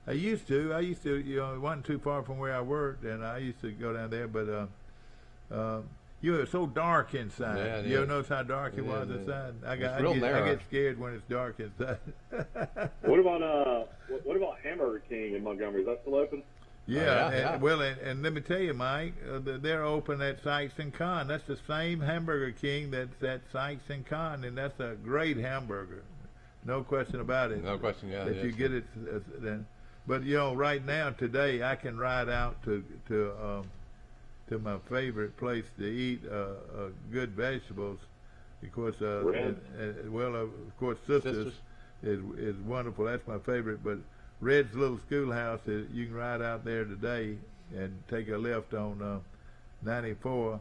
I used to. You know, it wasn't too far from where I worked, and I used to go down there. But you know, it's so dark inside. Yeah, you ever notice how dark it was inside? I get scared when it's dark inside. What about Hamburger King in Montgomery? Is that still open? Yeah, well, and let me tell you, Mike, they're open at Sykes and Con. That's the same Hamburger King that's at Sykes and Con, and that's a great hamburger, no question about it. No question, yeah. If you get it, then. But you know, right now, today, I can ride out to my favorite place to eat good vegetables, because of course, Sisters is wonderful. That's my favorite, but. Red's Little Schoolhouse, you can ride out there today and take a left on 94,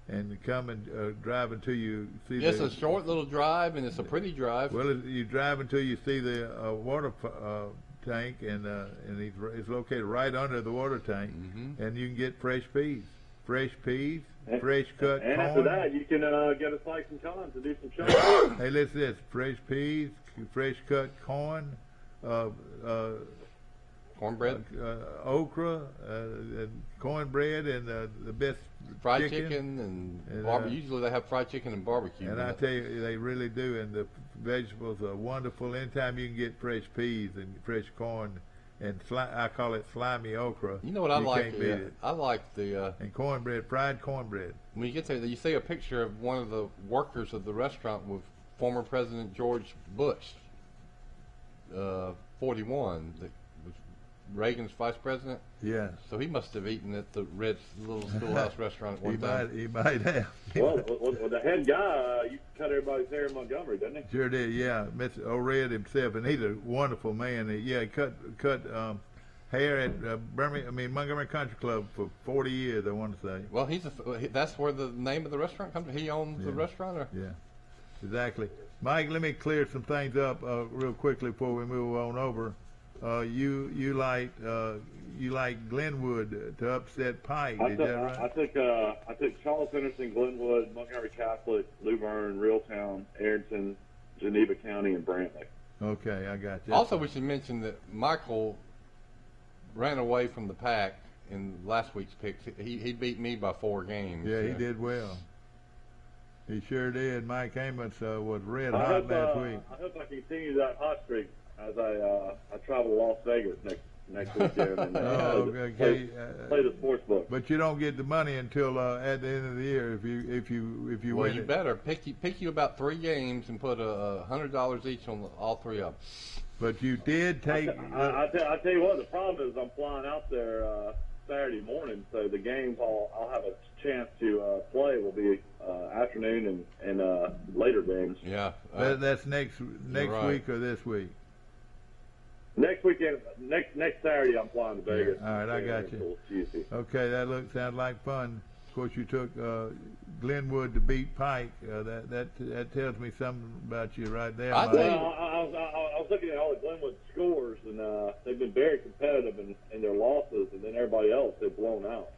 and come and drive until you see. It's a short little drive, and it's a pretty drive. Well, you drive until you see the water tank, and it's located right under the water tank, and you can get fresh peas, fresh cut corn. And after that, you can get a slice and con to do some shopping. Hey, listen to this: fresh peas, fresh cut corn, cornbread, okra, and cornbread, and the best fried chicken and barbecue. Usually they have fried chicken and barbecue. And I tell you, they really do. And the vegetables are wonderful. Anytime you can get fresh peas and fresh corn, and I call it slimy okra. You know what I like? I like the and cornbread, fried cornbread. When you get there, you see a picture of one of the workers of the restaurant with former President George Bush, 41. Was Reagan's vice president. Yeah. So he must have eaten at the Ritz little schoolhouse restaurant at one time. He might have. Well, the head guy used to cut everybody's hair in Montgomery, didn't he? Sure did, yeah. Mr. O'Red himself, and he's a wonderful man. He cut hair at Montgomery Country Club for 40 years, I want to say. Well, that's where the name of the restaurant comes from. He owns the restaurant? Or? Yeah, exactly. Mike, let me clear some things up real quickly before we move on over. You like Glenwood to upset Pike, is that right? I took Charles Henderson, Glenwood, Montgomery Catholic, Luverne, Reeltown, Arrington, Geneva County, and Brantley. Okay, I got you. Also, we should mention that Michael ran away from the pack in last week's picks. He beat me by 4 games. Yeah, he did well. He sure did. Mike Amos was red hot last week. I hope I continue that hot streak as I travel to Las Vegas next weekend and play the sports book. But you don't get the money until at the end of the year if you win. Well, you better pick you about 3 games and put $100 each on all 3 of them. But you did take. I tell you what, the problem is I'm flying out there Saturday morning, so the games I'll have a chance to play will be afternoon and later games. Yeah, that's next week or this week. Next weekend, next Saturday, I'm flying to Vegas. Yeah. All right, I got you. Okay, that sounds like fun. Of course, you took Glenwood to beat Pike. That tells me something about you right there. I was looking at all the Glenwood scores, and they've been very competitive in their losses, and then everybody else they've blown out.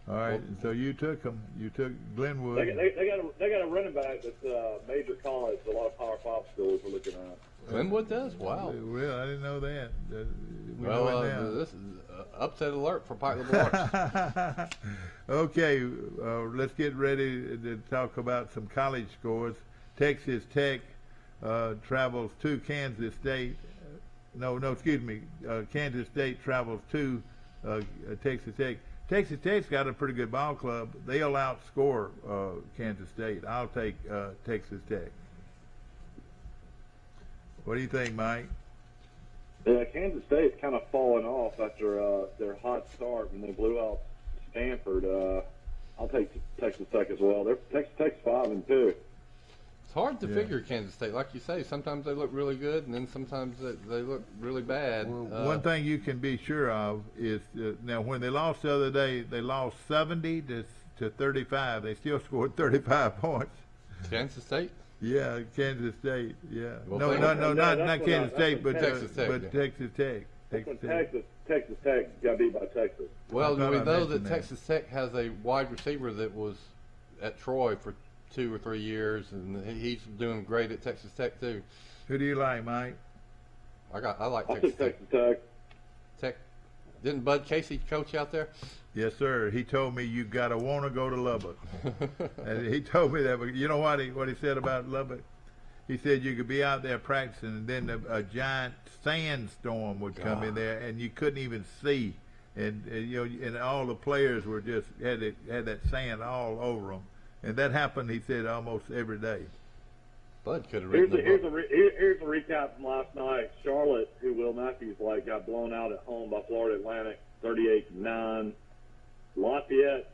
All right, and so you took them. You took Glenwood. They got a running back that's major college. A lot of Power 5 schools are looking at. Glenwood does? Wow. Well, I didn't know that. This is upset alert for Pike Liberal. Okay, let's get ready to talk about some college scores. Texas Tech travels to Kansas State. Kansas State travels to Texas Tech. Texas Tech's got a pretty good ball club. They'll outscore Kansas State. I'll take Texas Tech. What do you think, Mike? Kansas State's kind of fallen off after their hot start when they blew out Stanford. I'll take Texas Tech as well. Texas Tech's 5-2. It's hard to figure Kansas State. Like you say, sometimes they look really good, and then sometimes they look really bad. Well, one thing you can be sure of is now when they lost the other day, they lost 70 to 35. They still scored 35 points. Kansas State? Yeah, Kansas State. Yeah. Well, not Kansas State, but Texas Tech. But Texas Tech. Texas Tech got beat by Texas. Well, we know that Texas Tech has a wide receiver that was at Troy for 2 or 3 years, and he's doing great at Texas Tech too. Who do you like, Mike? I like Texas Tech. Didn't Bud Casey coach out there? Yes, sir. He told me you gotta want to go to Lubbock. And he told me that. But you know what he said about Lubbock? He said you could be out there practicing, and then a giant sandstorm would come in there, and you couldn't even see. And all the players were just had that sand all over them. And that happened, he said, almost every day. Bud could have written here's a recap from last night. Charlotte, who Will Matthews got blown out at home by Florida Atlantic, 38-9. Lafayette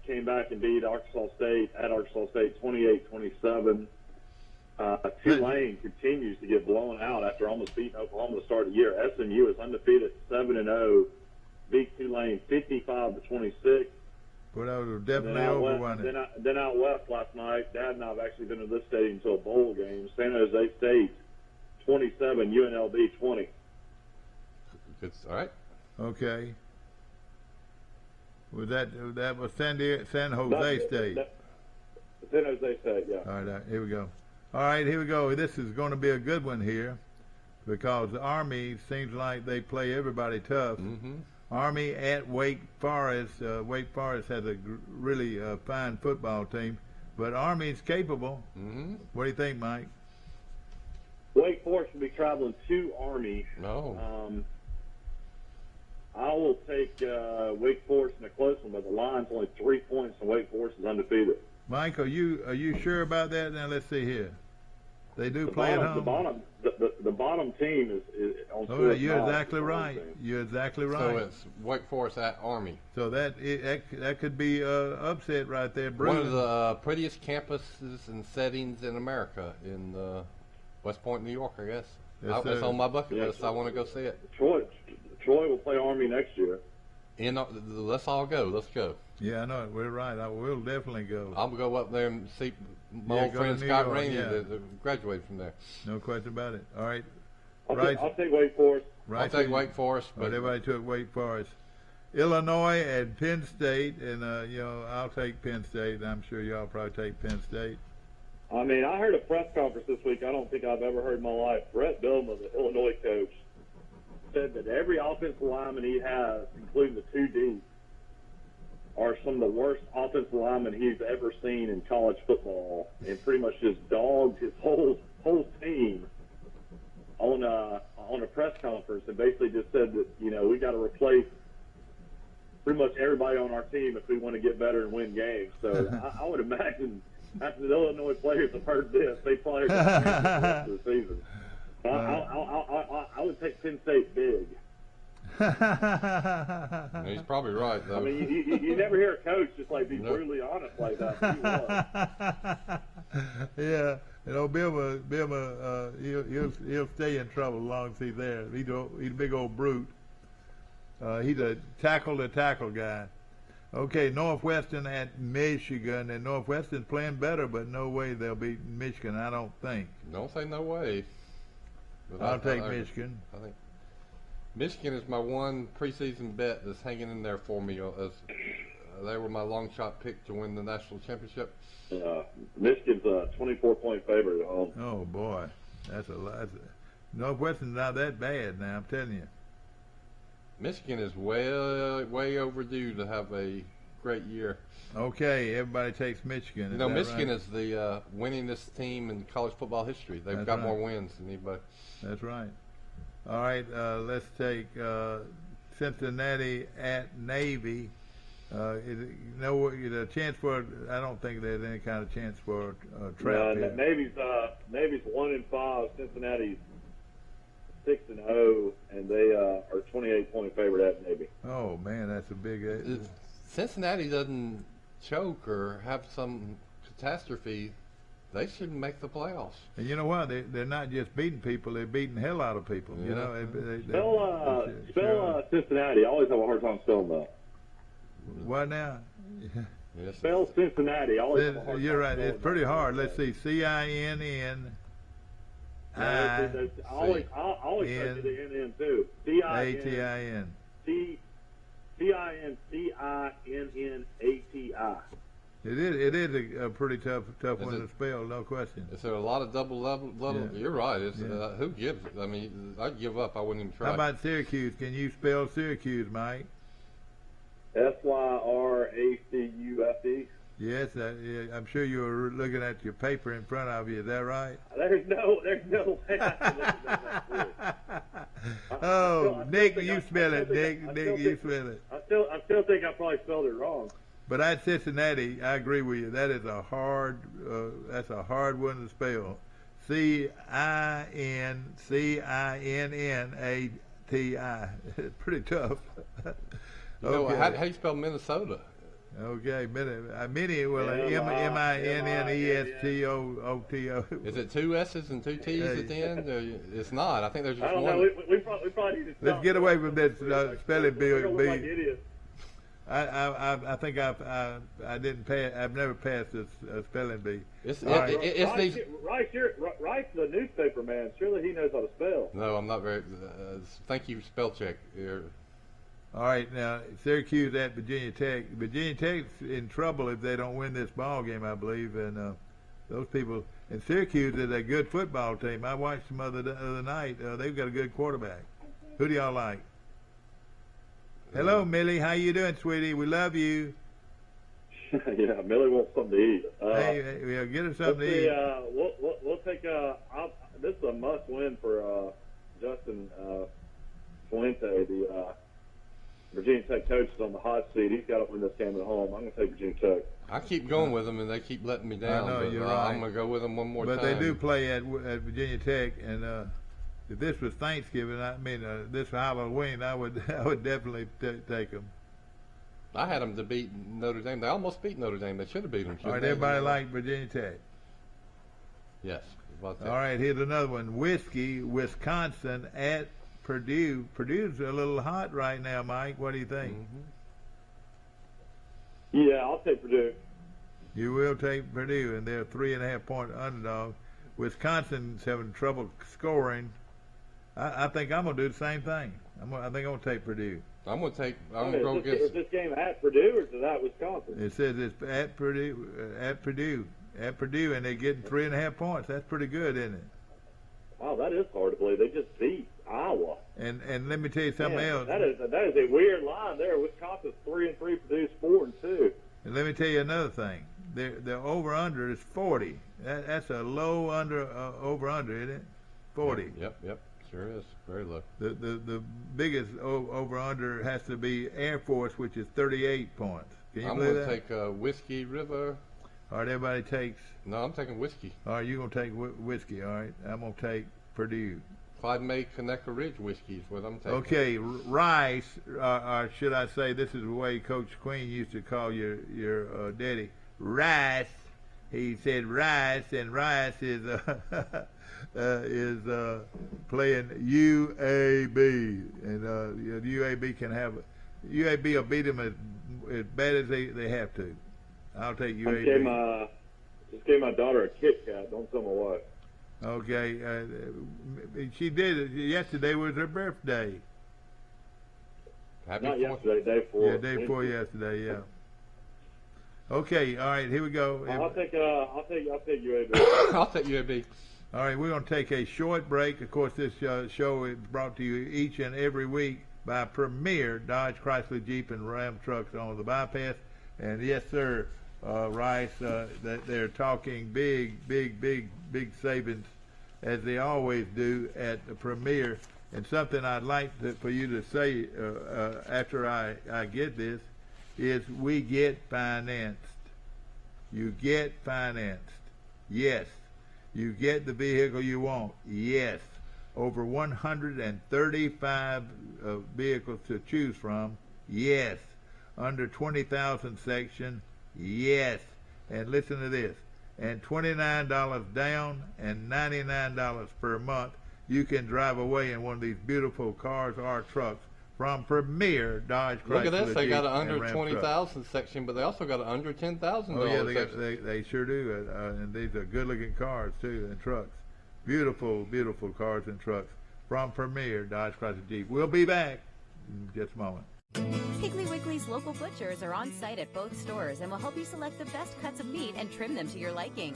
came back and beat Arkansas State at Arkansas State, 28-27. Tulane continues to get blown out after almost beating Oklahoma to start the year. SMU is undefeated, 7-0, beat Tulane 55-26. But I was And definitely then out over west, one. then out west last night, Dad and I have actually been to this stadium to a bowl game. San Jose State 27, UNLV 20. Good. All right. Okay. Was that was San Jose State? San Jose State, yeah. All right, here we go. All right, here we go. This is going to be a good one here because the Army seems like they play everybody tough. Mm-hmm. Army at Wake Forest. Wake Forest has a really fine football team, but Army's capable. Mm-hmm. What do you think, Mike? Wake Forest will be traveling to Army. No. I will take Wake Forest in a close one, but the line's only 3 points, and Wake Forest is undefeated. Mike, are you sure about that? Now let's see here. They do play at home. The bottom team is on. Oh, you're exactly right. You're exactly right. So it's Wake Forest at Army. So that could be upset right there. One of the prettiest campuses and settings in America in West Point, New York, I guess. It's on my bucket list. I want to go see it. Troy will play Army next year. Let's all go. Let's go. Yeah, I know it. We're right. I will definitely go. I'm going to go up there and see my old friend Scott Rainey that graduated from there. No question about it. All right. I'll take Wake Forest. I'll take Wake Forest. But everybody took Wake Forest. Illinois and Penn State, and I'll take Penn State. I'm sure y'all probably take Penn State. I mean, I heard a press conference this week I don't think I've ever heard in my life. Brett Bielema, the Illinois coach, said that every offensive lineman he has, including the 2D, are some of the worst offensive linemen he's ever seen in college football, and pretty much just dogged his whole team on a press conference, and basically just said that we got to replace pretty much everybody on our team if we want to get better and win games. So I would imagine after the Illinois players have heard this, they probably are going to the rest of the season. I would take Penn State big. He's probably right, though. I mean, you never hear a coach just be brutally honest like that. Yeah, Bielema, he'll stay in trouble as long as he's there. He's a big old brute. He's a tackle guy. Okay, Northwestern at Michigan, and Northwestern's playing better, but no way they'll beat Michigan, I don't think. Don't say no way. But I'll take Michigan. I think Michigan is my one preseason bet that's hanging in there for me. As they were my long shot pick to win the national championship. Michigan's a 24-point favorite at home. Oh boy, that's a lot. Northwestern's not that bad now. I'm telling you. Michigan is way overdue to have a great year. Okay, everybody takes Michigan. Michigan right? is the winningest team in college football history. They've got more wins than anybody. That's right. All right, let's take Cincinnati at Navy. The chance for? I don't think there's any kind of chance for a trap here. Navy's 1-5. Cincinnati's 6-0, and they are 28-point favorite at Navy. Oh man, that's a big. If Cincinnati doesn't choke or have some catastrophe, they shouldn't make the playoffs. And you know what? They're not just beating people; they're beating the hell out of people. Yeah. Spell Cincinnati. I always have a hard time spelling that. What now? Yes. Spell Cincinnati. You're right. It's pretty hard. Let's see. CINN. I always say the NN too. CINN. CINCINNATI. It is a pretty tough one to spell, no question. Is there a lot of double level? Yeah. You're right. It's, who gives? I mean, I'd give up. I wouldn't even try. How about Syracuse? Can you spell Syracuse, Mike? SYRACUSE. Yes, I'm sure you were looking at your paper in front of you. Is that right? There's no way I can look at that. Oh, Nick, you spell it. Nick, you spell it. I still think I probably spelled it wrong. But at Cincinnati, I agree with you. That is a hard. That's a hard one to spell. CINCINNATI. Pretty tough. Okay. How do you spell Minnesota? Okay, Minnie, well, MINNESTOOTO. Is it two S's and two T's at the end? It's not. I think there's just one. Know. We probably need to Let's get away from this spelling bee. I think I didn't pass. I've never passed a spelling bee. It's Rice, the newspaper man. Surely he knows how to spell. No, I'm not very. Thank you, spell check. All right, now Syracuse at Virginia Tech. Virginia Tech's in trouble if they don't win this ball game, I believe. And those people, and Syracuse is a good football team. I watched them other night. They've got a good quarterback. Who do y'all like? Hello, Millie. How you doing, sweetie? We love you. Yeah, Millie wants something to eat. Hey, get her something to eat. We'll take. This is a must-win for Justin Fuente, the Virginia Tech coach, is on the hot seat. He's got to win this game at home. I'm going to take Virginia Tech. I keep going with them, and they keep letting me down. I know, but, you're right. I'm going to go with them one more time. But they do play at Virginia Tech, and if this was Thanksgiving, this Halloween, I would definitely take them. I had them to beat Notre Dame. They almost beat Notre Dame. They should have beat them. All right, everybody like Virginia Tech? Yes. All right, here's another one. Wisconsin at Purdue. Purdue's a little hot right now, Mike. What do you think? Mm-hmm. Yeah, I'll take Purdue. You will take Purdue, and they're a 3.5-point underdog. Wisconsin's having trouble scoring. I think I'm going to do the same thing. I think I'm going to take Purdue. I'm going to go against. Is this game at Purdue or is it at Wisconsin? It says it's at Purdue, and they're getting 3.5 points. That's pretty good, isn't it? Wow, that is hard to believe. They just beat Iowa. And let me tell you something else. That is a weird line there. Wisconsin's 3-3, Purdue's 4-2. And let me tell you another thing. The over/under is 40. That's a low over/under, isn't it? 40. Yep. Sure is. Very low. The biggest over/under has to be Air Force, which is 38 points. Can you believe that? I'm going to take Whiskey River. All right, everybody takes. No, I'm taking Whiskey. All right, you're going to take Whiskey. All right, I'm going to take Purdue. Clyde May Conecuh Ridge Whiskey is what I'm taking. Okay, Rice, or should I say, this is the way Coach Queen used to call your daddy, Rice. He said Rice, and Rice is playing UAB, and UAB can have UAB will beat them as bad as they have to. I'll take UAB. Just gave my daughter a Kit Kat. Don't tell my wife. Okay, she did. Yesterday was her birthday. Not yesterday, day before. Yeah, day before yesterday. Yeah. Okay, all right, here we go. I'll take UAB. I'll take UAB. All right, we're going to take a short break. Of course, this show is brought to you each and every week by Premier Dodge, Chrysler, Jeep, and Ram trucks on the bypass. And yes, sir, Rice, that they're talking big savings, as they always do at the Premier. And something I'd like for you to say after I get this is we get financed. You get financed. Yes. You get the vehicle you want. Yes. Over 135 vehicles to choose from. Yes. Under 20,000 section. Yes. And listen to this. And $29 down and $99 per month. You can drive away in one of these beautiful cars or trucks from Premier Dodge, Chrysler. Look at this. They Jeep, got an under and Ram 20,000 section, but they also got an under $10,000 Oh yeah, section. they sure do. And these are good-looking cars too, and trucks. Beautiful cars and trucks from Premier Dodge, Chrysler, Jeep. We'll be back in just a moment. Piggly Wiggly's local butchers are on site at both stores and will help you select the best cuts of meat and trim them to your liking.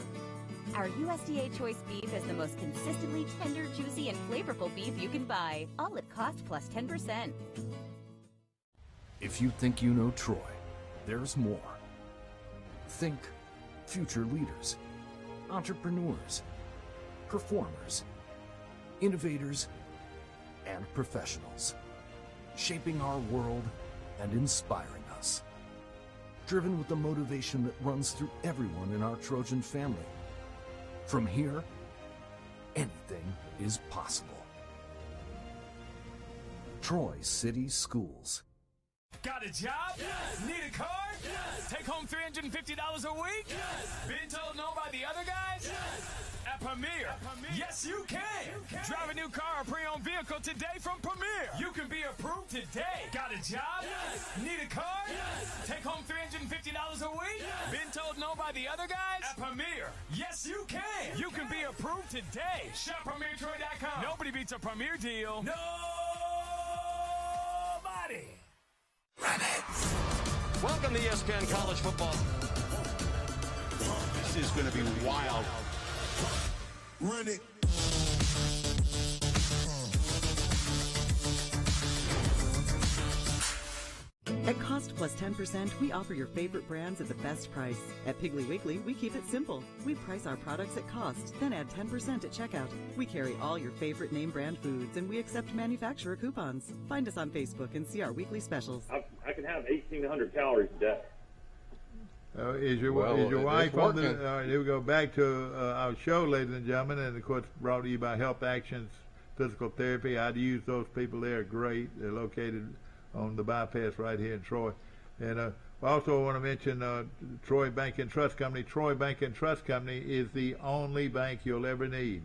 Our USDA Choice beef is the most consistently tender, juicy, and flavorful beef you can buy, all at cost plus 10%. If you think you know Troy, there's more. Think future leaders, entrepreneurs, performers, innovators, and professionals, shaping our world and inspiring us. Driven with the motivation that runs through everyone in our Trojan family. From here, anything is possible. Troy City Schools. Got a job? Yes. Need a car? Yes. Take home $350 a week? Yes. Been told no by the other guys? Yes. At Premier. Yes, you can. Drive a new car or pre-owned vehicle today from Premier. You can be approved approved today. Got a job? Yes. Need a car? Yes. Take home $350 a week? Yes. Been told no by the other guys? At Premier, yes you can. You can be approved today. Shop PremierTroy.com. Nobody beats a Premier deal. Nobody. Run it. Welcome to ESPN College Football. This is going to be wild. Run it. At Cost Plus 10%, we offer your favorite brands at the best price. At Piggly Wiggly, we keep it simple. We price our products at cost, then add 10% at checkout. We carry all your favorite name brand foods, and we accept manufacturer coupons. Find us on Facebook and see our weekly specials. I can have 1,800 calories a day. Is your wife on the? Here we go back to our show, ladies and gentlemen, and of course brought to you by Health Actions Physical Therapy. I'd use those people. They are great. They're located on the bypass right here in Troy. And I also want to mention Troy Bank and Trust Company. Troy Bank and Trust Company is the only bank you'll ever need,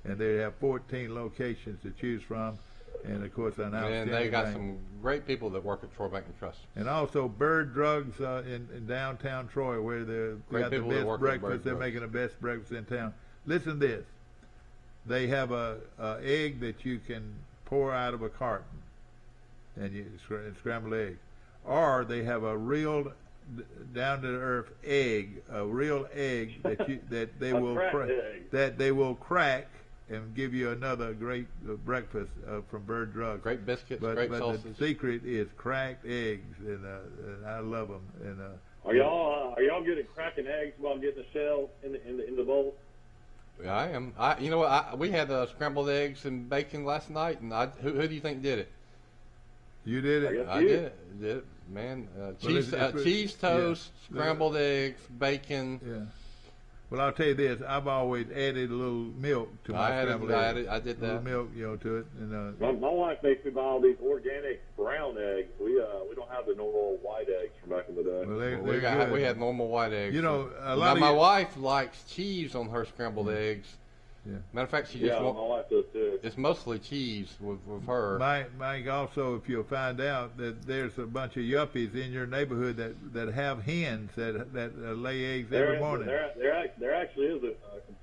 and they have 14 locations to choose from. And of course, an outstanding and they got bank. some great people that work at Troy Bank and Trust. And also Bird Drugs in downtown Troy, where they got the best breakfast. They're making the best breakfast in town. Listen to this: they have a egg that you can pour out of a carton, and you scrambled egg, or they have a real down to earth egg, a real egg that they will crack and give you another great breakfast from Bird Drugs. Great biscuits, but great sausage. The secret is cracked eggs, and I love them. And are y'all good at cracking eggs while getting the shell in the bowl? Yeah, I am. You know what? We had scrambled eggs and bacon last night, and who do you think did it? You did it. I did it, man. Cheese toast, scrambled eggs, bacon. Yeah. Well, I'll tell you this: I've always added a little milk to my scrambled eggs. I did that. A little milk, to it. And my wife makes me buy all these organic brown eggs. We don't have the normal white eggs from back in the day. Well, we had normal white eggs. You know, a lot of my wife likes cheese on her scrambled eggs. Yeah. Matter of fact, my wife does too. It's mostly cheese with her. Mike, also, if you'll find out that there's a bunch of yuppies in your neighborhood that have hens that lay eggs every morning. There actually is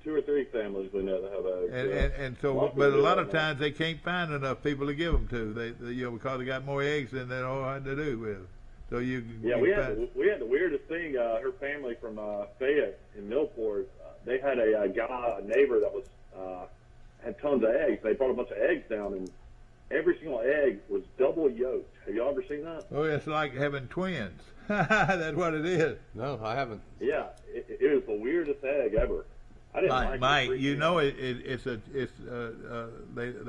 2 or 3 families we know that have eggs. And so, but a lot of times they can't find enough people to give them to. They because they got more eggs than they know what to do with. So we had the weirdest thing. Her family from Fayette in Millport. They had a neighbor that was had tons of eggs. They brought a bunch of eggs down, and every single egg was double yolked. Have you ever seen that? Oh, it's like having twins. That's what it is. No, I haven't. Yeah, it is the weirdest egg ever. I didn't like Mike, you know they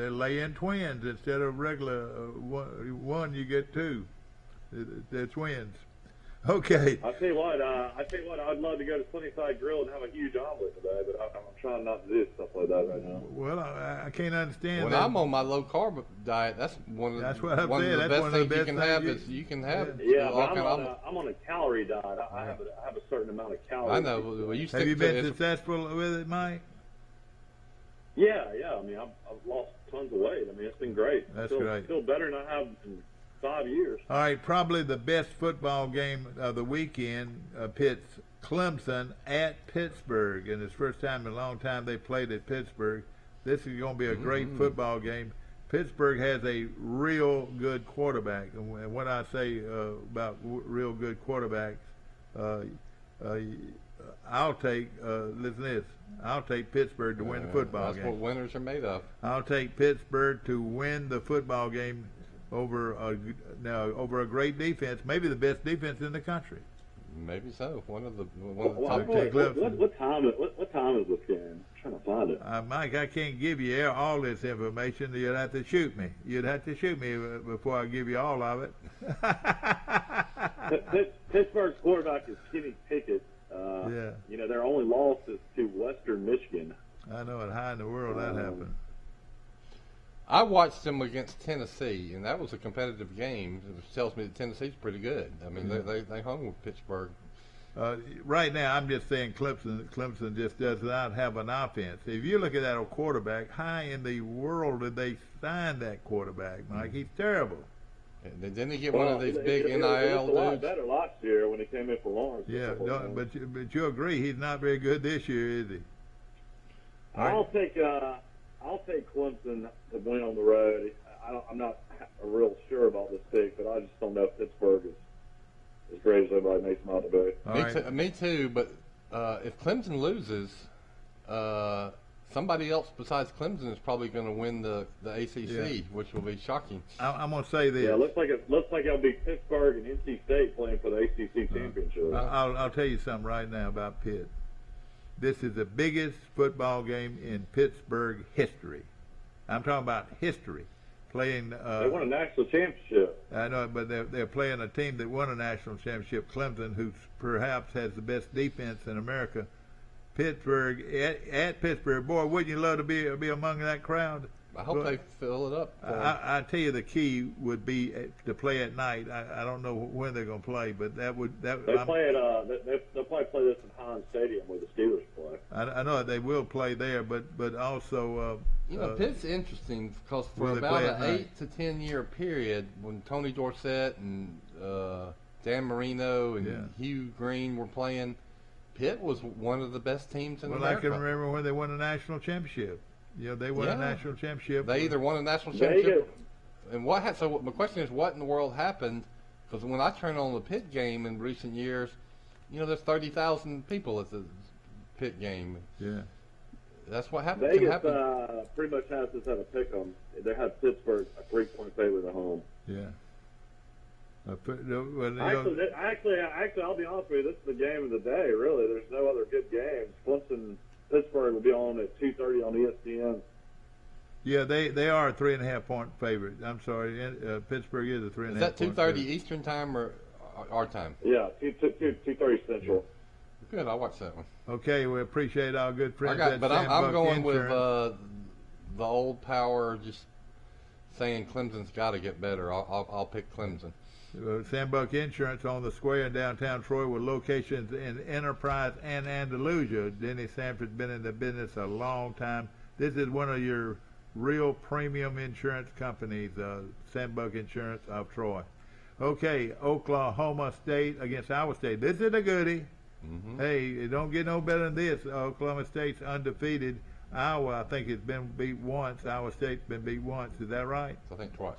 lay in twins instead of regular one. You get 2. They're twins. Okay. I tell you what, I'd love to go to Sunnyside Grill and have a huge omelet today, but I'm trying not to do stuff like that right now. Well, I can't understand. When I'm on my low carb diet, that's one of the best things you can have. You can have. Yeah, but I'm on a calorie diet. I have a certain amount of calories. I know. Well, have you been successful with it, Mike? Yeah. I mean, I've lost tons of weight. I mean, it's been great. That's great. Still better than I have in 5 years. All right, probably the best football game of the weekend pits Clemson at Pittsburgh, and it's the first time in a long time they played at Pittsburgh. This is going to be a great football game. Pittsburgh has a real good quarterback, and when I say about real good quarterbacks, I'll take listen to this. I'll take Pittsburgh to win the football game. That's what winners are made of. I'll take Pittsburgh to win the football game over a great defense, maybe the best defense in the country. Maybe so. One of the top. What time is this game? I'm trying to find it. Mike, I can't give you all this information. You'd have to shoot me. Before I give you all of it. Pittsburgh's quarterback is Kenny Pickett. Yeah. You know, their only loss is to Western Michigan. I know it. How in the world that happened? I watched them against Tennessee, and that was a competitive game, which tells me that Tennessee's pretty good. I mean, they hung with Pittsburgh. Right now, I'm just saying Clemson just does not have an offense. If you look at that quarterback, how in the world did they sign that quarterback, Mike? He's terrible. And didn't he get one of these big NIL dudes? A lot dudes? better last year when he came in for Lawrence. Yeah, but you agree he's not very good this year, is he? I'll take Clemson to win on the road. I'm not real sure about this pick, but I just don't know if Pittsburgh is as great as everybody makes them out to be. Me too, but if Clemson loses, somebody else besides Clemson is probably going to win the ACC, which will be shocking. I'm going to say this. Yeah, looks like it'll be Pittsburgh and NC State playing for the ACC championship. I'll tell you something right now about Pitt. This is the biggest football game in Pittsburgh history. I'm talking about history. Playing. They won a national championship. I know, but they're playing a team that won a national championship, Clemson, who perhaps has the best defense in America. Pittsburgh at Pittsburgh, boy, wouldn't you love to be among that crowd? I hope they fill it up. I tell you, the key would be to play at night. I don't know when they're going to play, but they'll probably play this in Heinz Stadium where the Steelers play. I know they will play there, but also Pitt's interesting because for about an 8 to 10 year period when Tony Dorsett and Dan Marino and Hugh Green were playing, Pitt was one of the best teams in America. I can remember when they won a national championship. They won a national championship. They either won a national championship, and so my question is, what in the world happened? Because when I turn on the Pitt game in recent years, there's 30,000 people at the Pitt game. Yeah, that's what happened. Vegas pretty much has this at a pick 'em. They had Pittsburgh a 3-point favorite at home. Yeah. Actually, I'll be honest with you. This is the game of the day. Really, there's no other good games. Pittsburgh will be on at 2:30 on ESPN. Yeah, they are a 3.5-point favorite. I'm sorry, Pittsburgh is a 3.5. Is that 2:30 Eastern time or our time? Yeah, 2:30 Central. Good, I'll watch that one. Okay, we appreciate our good friends. I'm going with the old power. Just saying, Clemson's got to get better. I'll pick Clemson. Sandbuck Insurance on the square in downtown Troy with locations in Enterprise and Andalusia. Denny Sanford's been in the business a long time. This is one of your real premium insurance companies, Sandbuck Insurance of Troy. Okay, Oklahoma State against Iowa State. This is a goodie. Mm-hmm. Hey, it don't get no better than this. Oklahoma State's undefeated. Iowa, I think, has been beat once. Iowa State's been beat once. Is that right? I think twice.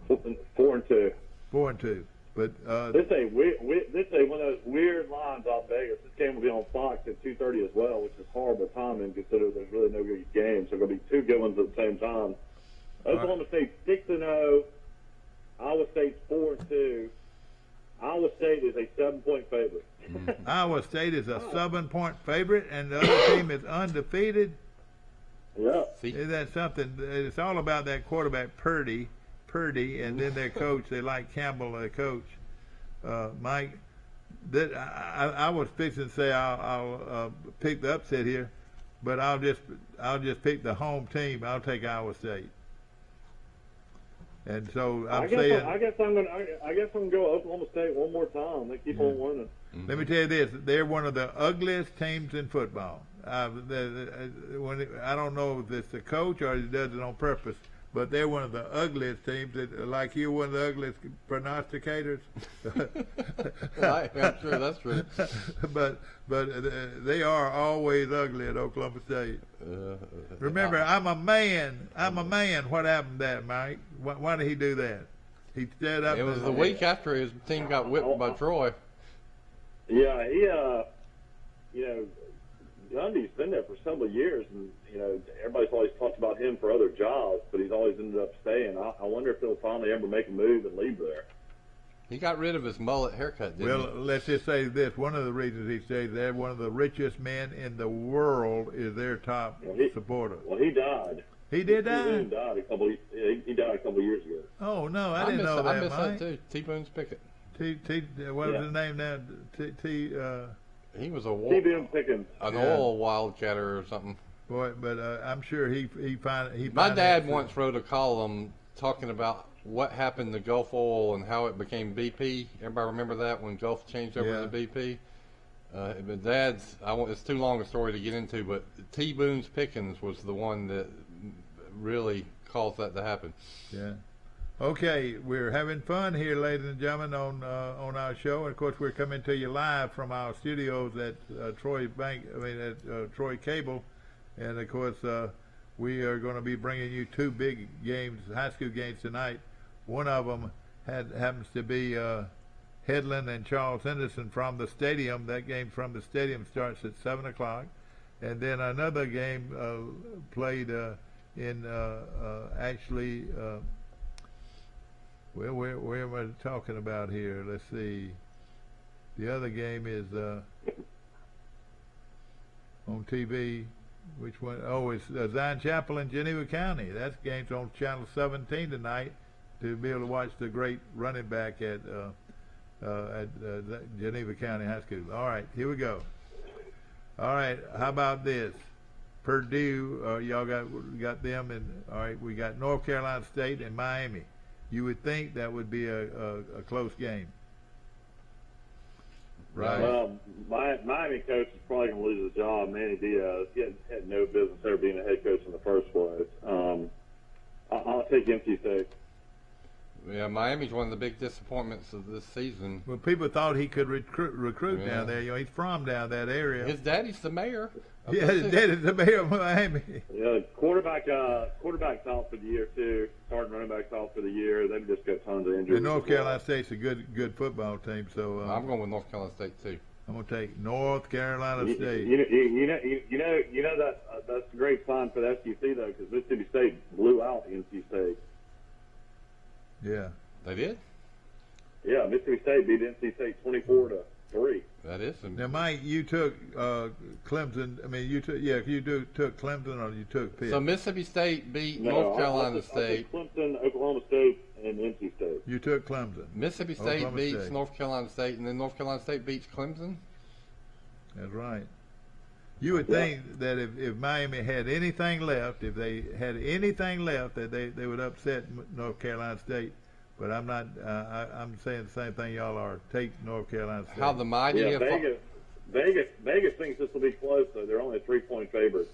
4-2. 4-2. But this ain't one of those weird lines out Vegas. This game will be on Fox at 2:30 as well, which is horrible timing considering there's really no good games. So going to be two good ones at the same time. Oklahoma State 6-0. Iowa State's 4-2. Iowa State is a 7-point favorite. Iowa State is a 7-point favorite, and the other team is undefeated. Yeah. Is that something? It's all about that quarterback Purdy, and then their coach. They like Campbell, their coach. Mike, I was fixing to say I'll pick the upset here, but I'll just pick the home team. I'll take Iowa State. And so I guess I'm gonna go Oklahoma State one more time. They keep on winning. Let me tell you this: they're one of the ugliest teams in football. I don't know if it's the coach or he does it on purpose, but they're one of the ugliest teams. Like you're one of the ugliest prognosticators. I'm sure that's true. but they are always ugly at Oklahoma State. Remember, I'm a man. What happened to that, Mike? Why did he do that? He stood up. It was the week after his team got whipped by Troy. Yeah, he, Gundy's been there for several years, and everybody's always talked about him for other jobs, but he's always ended up staying. I wonder if he'll finally ever make a move and leave there. He got rid of his mullet haircut, didn't he? Well, let's just say this. One of the reasons he stayed there, one of the richest men in the world is their top supporter. Well, he died. He did die? He died a couple of years ago. Oh, no, I didn't know that, I missed Mike. that, too. T-Boone Pickett. What was his name now? He was T-Boone Pickett. An oil wildcatter or something. Boy, but I'm sure he My dad once wrote a column talking about what happened to Gulf Oil and how it became BP. Everybody remember that when Gulf changed over to BP? But Dad's, it's too long a story to get into, but T. Boone's Pickens was the one that really caused that to happen. Yeah. Okay, we're having fun here, ladies and gentlemen, on our show. And of course, we're coming to you live from our studios at Troy Cable, and of course, we are going to be bringing you two big games, high school games tonight. One of them happens to be Headland and Charles Henderson from the stadium. That game from the stadium starts at 7 o'clock, and then another game played in actually. Well, where am I talking about here? Let's see. The other game is on TV. Which one? Oh, it's Zion Chapel in Geneva County. That game's on Channel 17 tonight to be able to watch the great running back at Geneva County High School. All right, here we go. All right, how about this? Purdue, y'all got them, and all right, we got North Carolina State and Miami. You would think that would be a close game. Right. Well, Miami coach is probably going to lose his job. Manny Diaz had no business ever being a head coach in the first place. I'll take NC State. Yeah, Miami's one of the big disappointments of this season. Well, people thought he could recruit down there. You know, he's from down that area. His daddy's the mayor. Yeah, his daddy's the mayor of Miami. Yeah, quarterback's out for the year too. Starting running backs out for the year. They've just got tons of injuries. And North Carolina State's a good football team. So I'm going with North Carolina State too. I'm going to take North Carolina State. You know that's a great sign for the SEC though, because Mississippi State blew out NC State. Yeah. They did? Yeah, Mississippi State beat NC State 24-3. That is. Now, Mike, you took Clemson. I mean, you took Clemson, or you took Pitt? So Mississippi State beat North Carolina State. I took Clemson, Oklahoma State, and NC State. You took Clemson. Mississippi State beats North Carolina State, and then North Carolina State beats Clemson? That's right. You would think that if Miami had anything left, if they had anything left, that they would upset North Carolina State. But I'm not. I'm saying the same thing y'all are. Take North Carolina State. How the mighty? Yeah, Vegas thinks this will be close, though. They're only a 3-point favorite.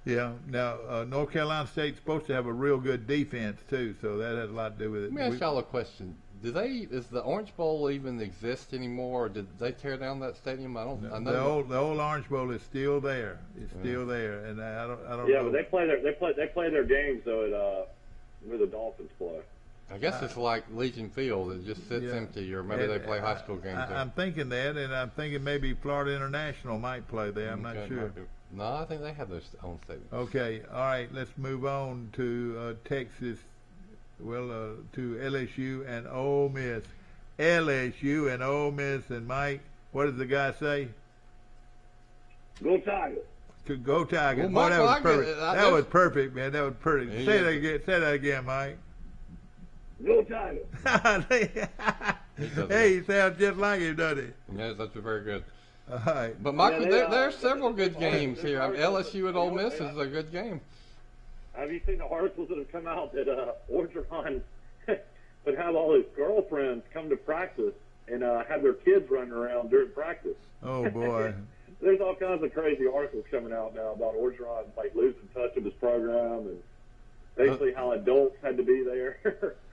Yeah. Now North Carolina State's supposed to have a real good defense too, so that has a lot to do with it. Let me ask y'all a question. Does the Orange Bowl even exist anymore, or did they tear down that stadium? I know the old Orange Bowl is still there. It's still there, and I don't. Yeah, know. but they play their games though at where the Dolphins play. I guess it's like Legion Field. It just sits empty, or maybe they play high school games there. I'm thinking that, and I'm thinking maybe Florida International might play there. I'm not sure. No, I think they have their own stadium. Okay, all right. Let's move on to Texas. Well, to LSU and Ole Miss. LSU and Ole Miss. And Mike, what does the guy say? Go Tigers. Go Tigers. Well, Boy, that was perfect. That was perfect, man. That was perfect. Yeah, Say that again. Say that again, Mike. Go Tigers. Hey, he sounds just like him, doesn't he? Yes, that's very good. All right. But Michael, there are several good games here. LSU and Ole Miss is a good game. Have you seen the articles that have come out that Orgeron would have all his girlfriends come to practice and have their kids running around during practice? Oh, boy. There's all kinds of crazy articles coming out now about Orgeron, like losing touch of his program and basically how adults had to be there.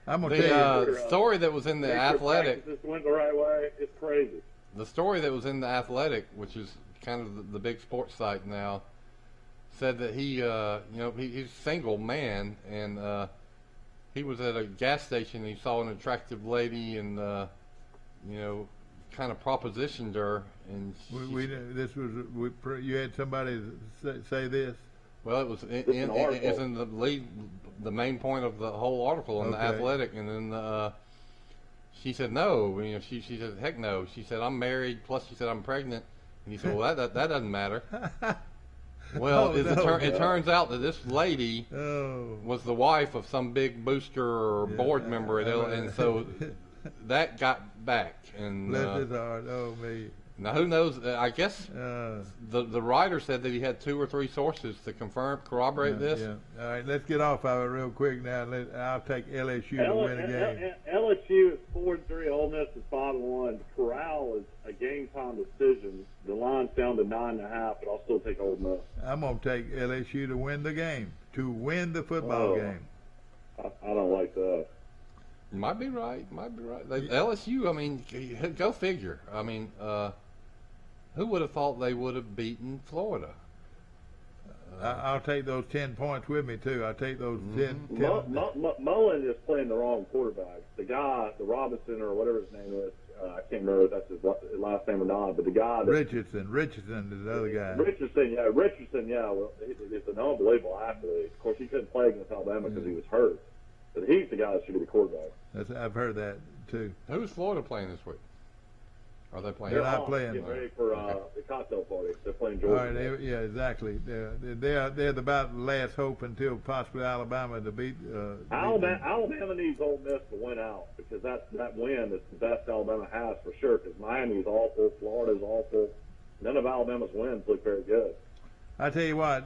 I'm going to tell you. The story that was in the Athletic. Just went the right way. It's crazy. The story that was in the Athletic, which is kind of the big sports site now, said that he, he's a single man, and he was at a gas station and he saw an attractive lady and, kind of propositioned her. And you had somebody say this? Well, it was it's in the main point of the whole article in the Athletic, and then she said no. She said heck no. She said I'm married. Plus she said I'm pregnant, and he said well that doesn't matter. Well, it turns out that this lady was the wife of some big booster or board member at and so that got back. And bless his heart. Oh me. Now who knows? I guess the writer said that he had 2 or 3 sources to corroborate this. Yeah. All right, let's get off of it real quick now. I'll take LSU to win a game. LSU is 4-3. Ole Miss is 5-1. Corral is a game time decision. The line's down to 9.5, but I'll still take Ole Miss. I'm gonna take LSU to win the game, to win the football game. I don't like that. You might be right. LSU, I mean, go figure. I mean, who would have thought they would have beaten Florida? I'll take those 10 points with me, too. I'll take those 10. Mullen is playing the wrong quarterback. The guy, the Robinson or whatever his name is, I can't remember if that's his last name or not, but the guy that... Richardson is the other guy. Richardson, well, he's an unbelievable athlete. Of course, he couldn't play against Alabama because he was hurt. But he's the guy that should be the quarterback. I've heard that, too. Who's Florida playing this week? Are they playing? They're not playing. Getting ready for the cocktail party. They're playing Georgia. All right, yeah, exactly. They're about the last hope until possibly Alabama to beat. Alabama needs Ole Miss to win out because that win is the best Alabama has for sure. Because Miami's awful, Florida's awful. None of Alabama's wins look very good. I tell you what,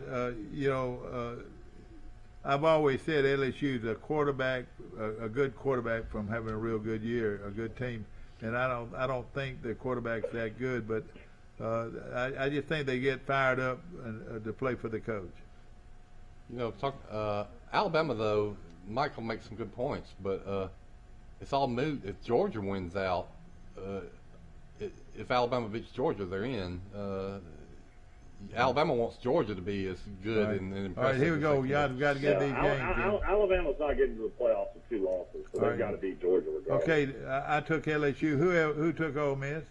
I've always said LSU's a quarterback, a good quarterback from having a real good year, a good team. And I don't think the quarterback's that good, but I just think they get fired up to play for the coach. You know, Alabama though, Michael makes some good points, but it's all moot if Georgia wins out. If Alabama beats Georgia, they're in. Alabama wants Georgia to be as good and impressive. All right, here we go. Y'all got to get these games. Alabama's not getting to the playoffs with 2 losses, so they've got to beat Georgia regardless. Okay, I took LSU. Who took Ole Miss?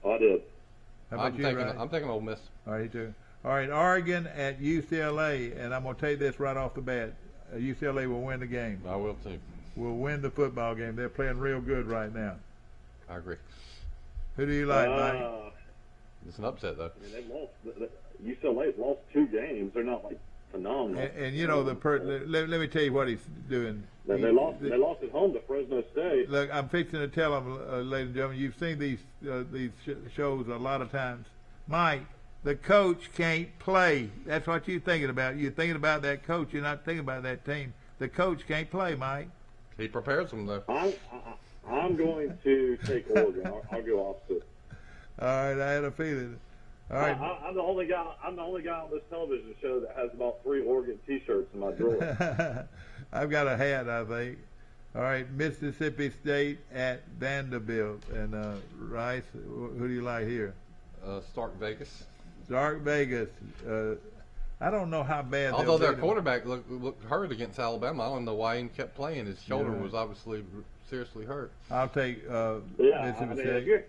I did. How about you, Ryan? I'm taking Ole Miss. All right, you too. All right, Oregon at UCLA, and I'm going to take this right off the bat. UCLA will win the game. I will too. Will win the football game. They're playing real good right now. I agree. Who do you like, Mike? It's an upset, though. I mean, they've lost. UCLA's lost 2 games. They're not like phenomenal. And you know let me tell you what he's doing. They lost at home to Fresno State. Look, I'm fixing to tell them, ladies and gentlemen. You've seen these shows a lot of times. Mike, the coach can't play. That's what you're thinking about. You're thinking about that coach. You're not thinking about that team. The coach can't play, Mike. He prepares them though. I'm going to take Oregon. I'll go opposite. All right, I had a feeling. All right. I'm the only guy on this television show that has about 3 Oregon T-shirts in my drawer. I've got a hat, I think. All right, Mississippi State at Vanderbilt. And Rice, who do you like here? Stark Vegas. Stark Vegas. I don't know how bad. Although their quarterback looked hurt against Alabama, I don't know why he kept playing. His shoulder was obviously seriously hurt. I'll take Mississippi State.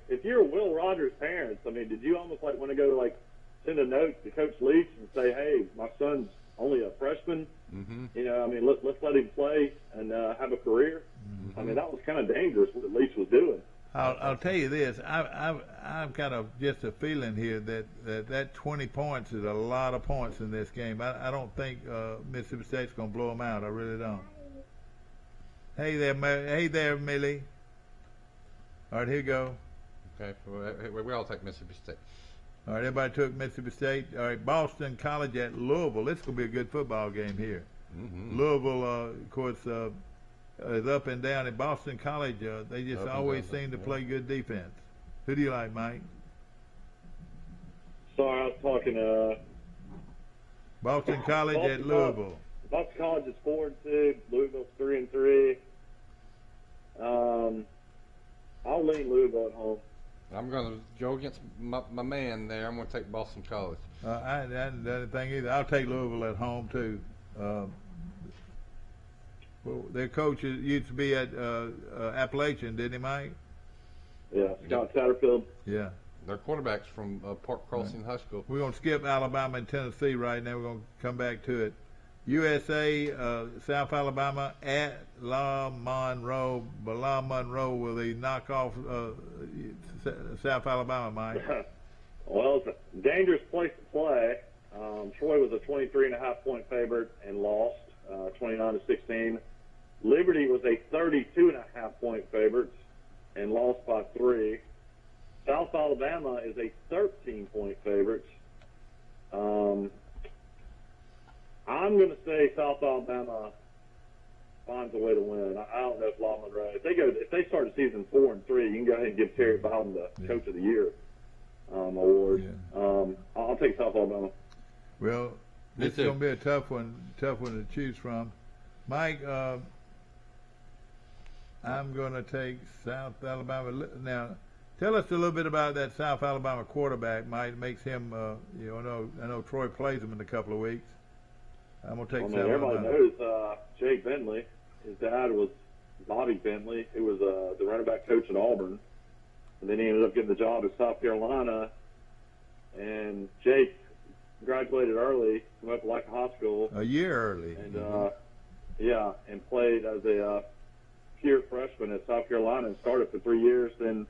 If you're Will Rogers' parents, I mean, did you almost like want to go like send a note to Coach Leach and say, "Hey, my son's only a freshman. Mm-hmm. You know, I mean, let's let him play and have a career." Mm-hmm. I mean, that was kind of dangerous what Leach was doing. I'll tell you this. I've kind of just a feeling here that 20 points is a lot of points in this game. I don't think Mississippi State's going to blow them out. I really don't. Hey there, Millie. All right, here you go. Okay, we all take Mississippi State. All right, everybody took Mississippi State. All right, Boston College at Louisville. This is going to be a good football game here. Mm-hmm. Louisville, of course, is up and down. At Boston College, they just always seem to play good defense. Who do you like, Mike? Sorry, I was talking Boston College at Louisville. Boston College is 4-2. Louisville's 3-3. I'll lean Louisville at home. I'm going to go against my man there. I'm going to take Boston College. I hadn't done anything either. I'll take Louisville at home too. Well, their coach used to be at Appalachian, didn't he, Mike? Yeah, Scott Satterfield. Yeah. Their quarterback's from Park Crossing High School. We're going to skip Alabama and Tennessee right now. We're going to come back to it. USA, South Alabama at La Monroe. But La Monroe, will they knock off South Alabama, Mike? Well, it's a dangerous place to play. Troy was a 23.5-point favorite and lost 29-16. Liberty was a 32.5-point favorite and lost by 3. South Alabama is a 13-point favorite. I'm going to say South Alabama finds a way to win. I don't know if La Monroe. If they start the season 4-3, you can go ahead and give Terry Bowden the Coach of the Year award. Yeah. I'll take South Alabama. Well, this is going to be a tough one to choose from. Mike, I'm going to take South Alabama. Now, tell us a little bit about that South Alabama quarterback. Mike makes him, I know Troy plays him in a couple of weeks. I'm going to take South everybody Alabama. knows Jake Bentley. His dad was Bobby Bentley, who was the running back coach at Auburn. And then he ended up getting the job at South Carolina. And Jake graduated early from Opelika High School. A year early. And, and played as a pure freshman at South Carolina and started for 3 years. Then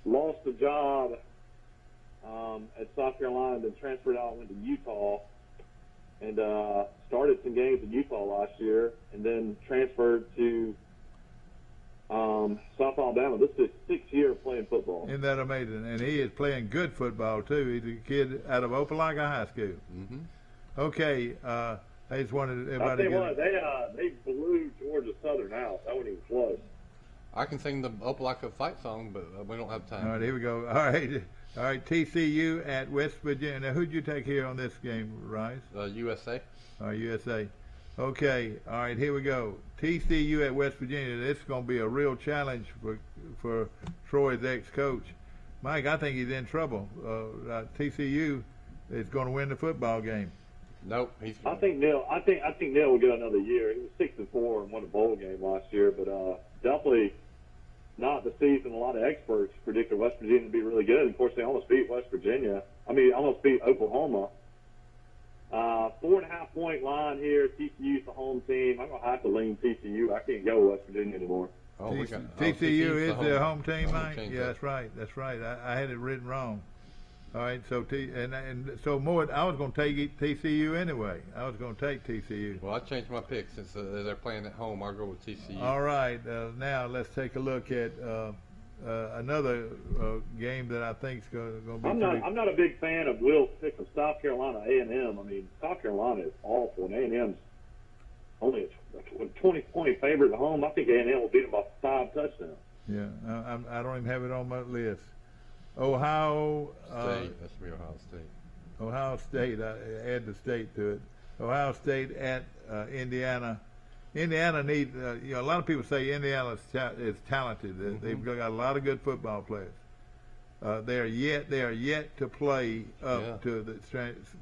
lost the job at South Carolina, then transferred out and went to Utah. And started some games in Utah last year, and then transferred to South Alabama. This is his 6th year playing football. Isn't that amazing? And he is playing good football, too. He's a kid out of Opelika High School. Mm-hmm. Okay, I just wanted everybody to get they blew Georgia Southern out. That wasn't even close. I can sing the Opelika fight song, but we don't have time. All right, here we go. All right, TCU at West Virginia. Now, who'd you take here on this game, Rice? USA. All right, USA. Okay, all right, here we go. TCU at West Virginia. This is going to be a real challenge for Troy's ex-coach. Mike, I think he's in trouble. TCU is going to win the football game. Nope. I think Neil will get another year. He was 6-4 and won a bowl game last year, but definitely not the season. A lot of experts predicted West Virginia to be really good. And of course, they almost beat West Virginia. Almost beat Oklahoma. 4.5 point line here. TCU's the home team. I'm going to have to lean TCU. I can't go West Virginia anymore. TCU is their home team, Mike? Yeah, that's right. That's right. I had it written wrong. All right, so so more. I was going to take TCU anyway. I was going to take TCU. Well, I changed my pick since they're playing at home. I'll go with TCU. All right, now let's take a look at another game that I think is going to be. I'm not a big fan of Will's pick of South Carolina A&M. South Carolina is awful, and A&M's only a 20-point favorite at home. I think A&M will beat them by 5 touchdowns. Yeah, I don't even have it on my list. Ohio State. That's be Ohio State. Ohio State. I add the state to it. Ohio State at Indiana. Indiana needs. A lot of people say Indiana is talented. Mm-hmm. They've got a lot of good football players. They are yet to play up to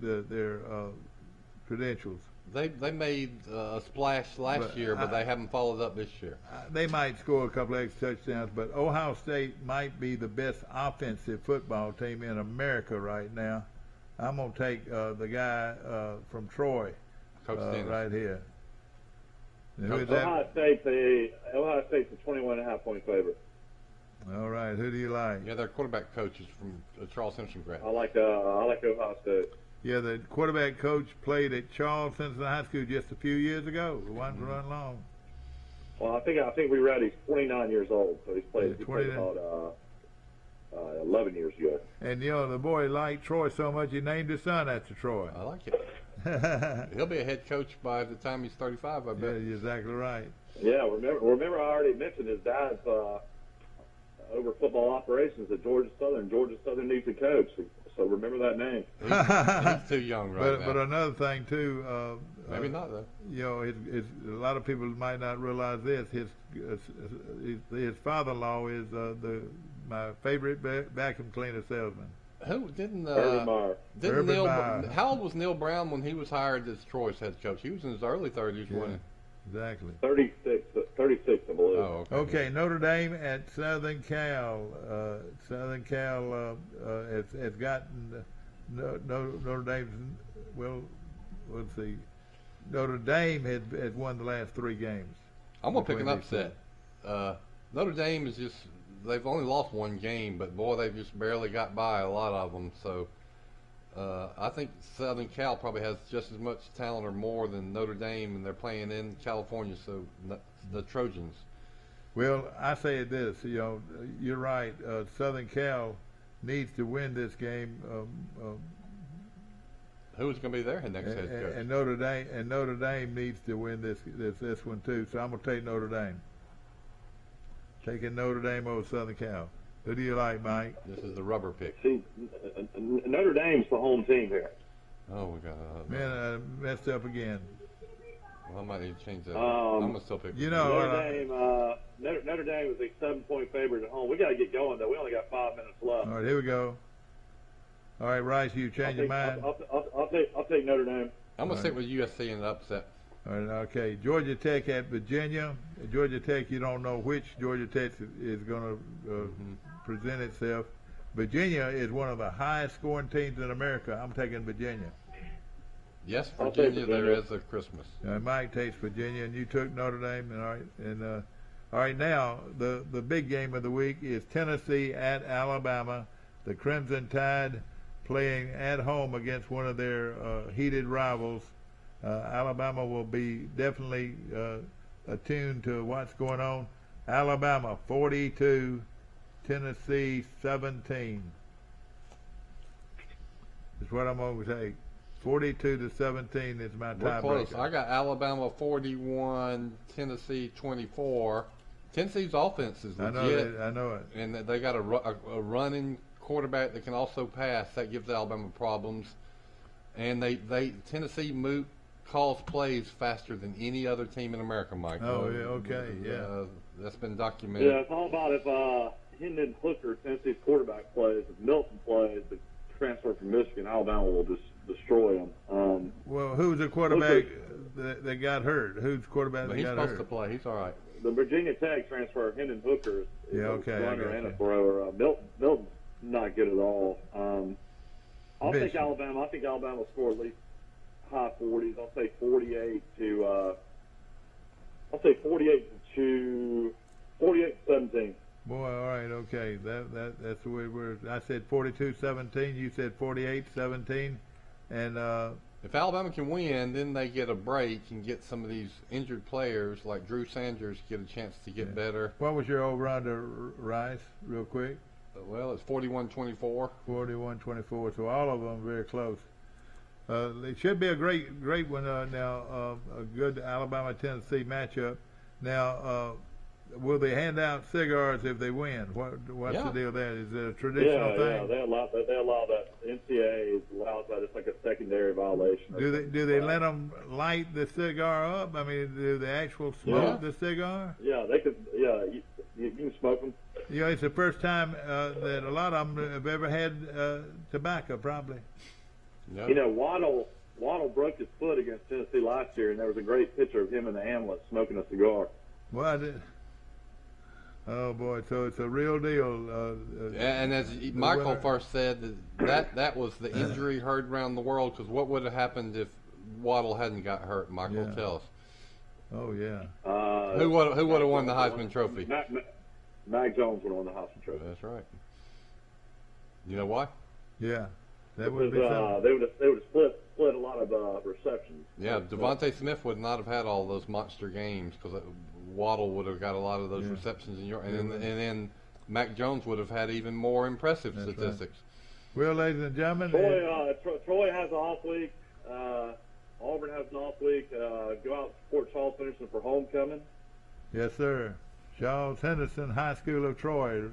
their credentials. They made a splash last year, but they haven't followed up this year. They might score a couple of extra touchdowns, but Ohio State might be the best offensive football team in America right now. I'm going to take the guy from Troy right here. Ohio State's a 21.5 point favorite. All right, who do you like? Yeah, their quarterback coach is from Charles Simpson grad. I like Ohio State. Yeah, the quarterback coach played at Charles Simpson High School just a few years ago. It wasn't run long. Well, I think we read he's 29 years old, so he played about 11 years ago. And the boy liked Troy so much he named his son after Troy. I like it. He'll be a head coach by the time he's 35, I bet. Yeah, you're exactly right. Yeah, remember I already mentioned his dad's over football operations at Georgia Southern. Georgia Southern needs a coach, so remember that name. He's too young now. But another thing too. Maybe not though. A lot of people might not realize this. His father-in-law is my favorite vacuum cleaner salesman. Who didn't? Urban Meyer. How old was Neil Brown when he was hired as Troy's head coach? He was in his early 30s when. Exactly. 36, I believe. Oh, okay. Notre Dame at Southern Cal. Southern Cal has gotten Notre Dame's. Well, let's see. Notre Dame has won the last 3 games. I'm gonna pick an upset. Notre Dame is just. They've only lost 1 game, but boy, they've just barely got by a lot of them. So. I think Southern Cal probably has just as much talent or more than Notre Dame, and they're playing in California, so the Trojans. Well, I say this, you're right. Southern Cal needs to win this game. Who's going to be their next head coach? And Notre Dame needs to win this one too. So I'm going to take Notre Dame. Taking Notre Dame over Southern Cal. Who do you like, Mike? This is the rubber pick. See, Notre Dame's the home team here. Oh, my God. Man, I messed up again. Well, I might need to change that. I'm gonna still pick. Notre Dame is a 7-point favorite at home. We got to get going though. We only got 5 minutes left. All right, here we go. All right, Rice, you change your mind. I'll take Notre Dame. I'm gonna stick with USC in the upset. All right, okay. Georgia Tech at Virginia. Georgia Tech, you don't know which Georgia Tech is going to present itself. Virginia is one of the highest scoring teams in America. I'm taking Virginia. Yes, Virginia. There is a Christmas. Mike takes Virginia, and you took Notre Dame. All right. Now the big game of the week is Tennessee at Alabama. The Crimson Tide playing at home against one of their heated rivals. Alabama will be definitely attuned to what's going on. Alabama 42, Tennessee 17. That's what I'm going to take. 42-17 is my tiebreaker. Close. I got Alabama 41, Tennessee 24. Tennessee's offense is legit. I know it. And they got a running quarterback that can also pass. That gives Alabama problems. And Tennessee calls plays faster than any other team in America, Mike. Oh, yeah, okay, yeah. That's been documented. Yeah, it's all about if Hendon Hooker, Tennessee's quarterback, plays, if Milton plays, the transfer from Michigan, Alabama will just destroy them. Well, who's the quarterback that got hurt? Who's the quarterback that got hurt? He's supposed to play. He's all right. The Virginia Tech transfer, Hendon Hooker, is a runner and a thrower. Milton's not good at all. I'll take Alabama. I think Alabama will score at least high 40s. I'll say 48 to 17. Boy, all right, okay. That's the way I said 42-17. You said 48-17, and if Alabama can win, then they get a break and get some of these injured players like Drew Sanders get a chance to get better. What was your over/under, Rice, real quick? Well, it's 41-24. 41-24. So all of them very close. It should be a great one now. A good Alabama-Tennessee matchup. Now, will they hand out cigars if they win? What's the deal there? Is it a traditional thing? Yeah, they allow that. NCAA allows that. It's like a secondary violation. Do they let them light the cigar up? I mean, do they actually smoke the cigar? Yeah, they could. Yeah, you can smoke them. You know, it's the first time that a lot of them have ever had tobacco, probably. No. You know, Waddle broke his foot against Tennessee last year, and there was a great picture of him in the ambulance smoking a cigar. What? Oh boy! So it's a real deal. And as Michael first said, that was the injury heard around the world. Because what would have happened if Waddle hadn't got hurt? Michael, tell us. Oh yeah. Who would have won the Heisman Trophy? Mac Jones would have won the Heisman Trophy. That's right. You know why? Yeah. That would be they would have split a lot of receptions. Yeah, Devontae Smith would not have had all those monster games because Waddle would have got a lot of those receptions and then Mac Jones would have had even more impressive statistics. Right. Well, ladies and gentlemen, Troy has an off week. Auburn has an off week. Go out and support Charles Henderson for homecoming. Yes, sir. Charles Henderson High School of Troy.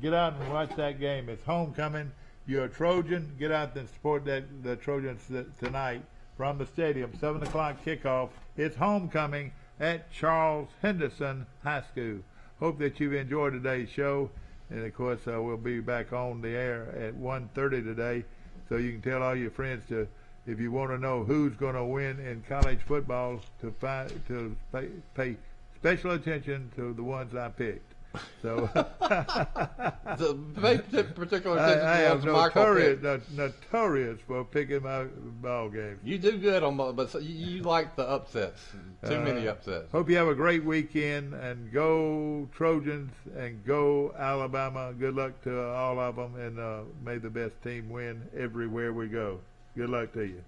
Get out and watch that game. It's homecoming. You're a Trojan. Get out and support the Trojans tonight from the stadium. 7 o'clock kickoff. It's homecoming at Charles Henderson High School. Hope that you've enjoyed today's show. And, of course, we'll be back on the air at 1:30 today. So you can tell all your friends if you want to know who's going to win in college football, to pay special attention to the ones I picked. So, pay particular attention I am to notorious for picking my ball games. You do good but you like the upsets. Too many upsets. Hope you have a great weekend, and go Trojans and go Alabama. Good luck to all of them, and may the best team win everywhere we go. Good luck to you.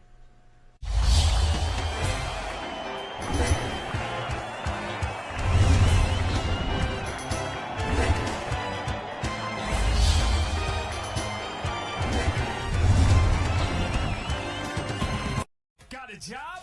Got a job?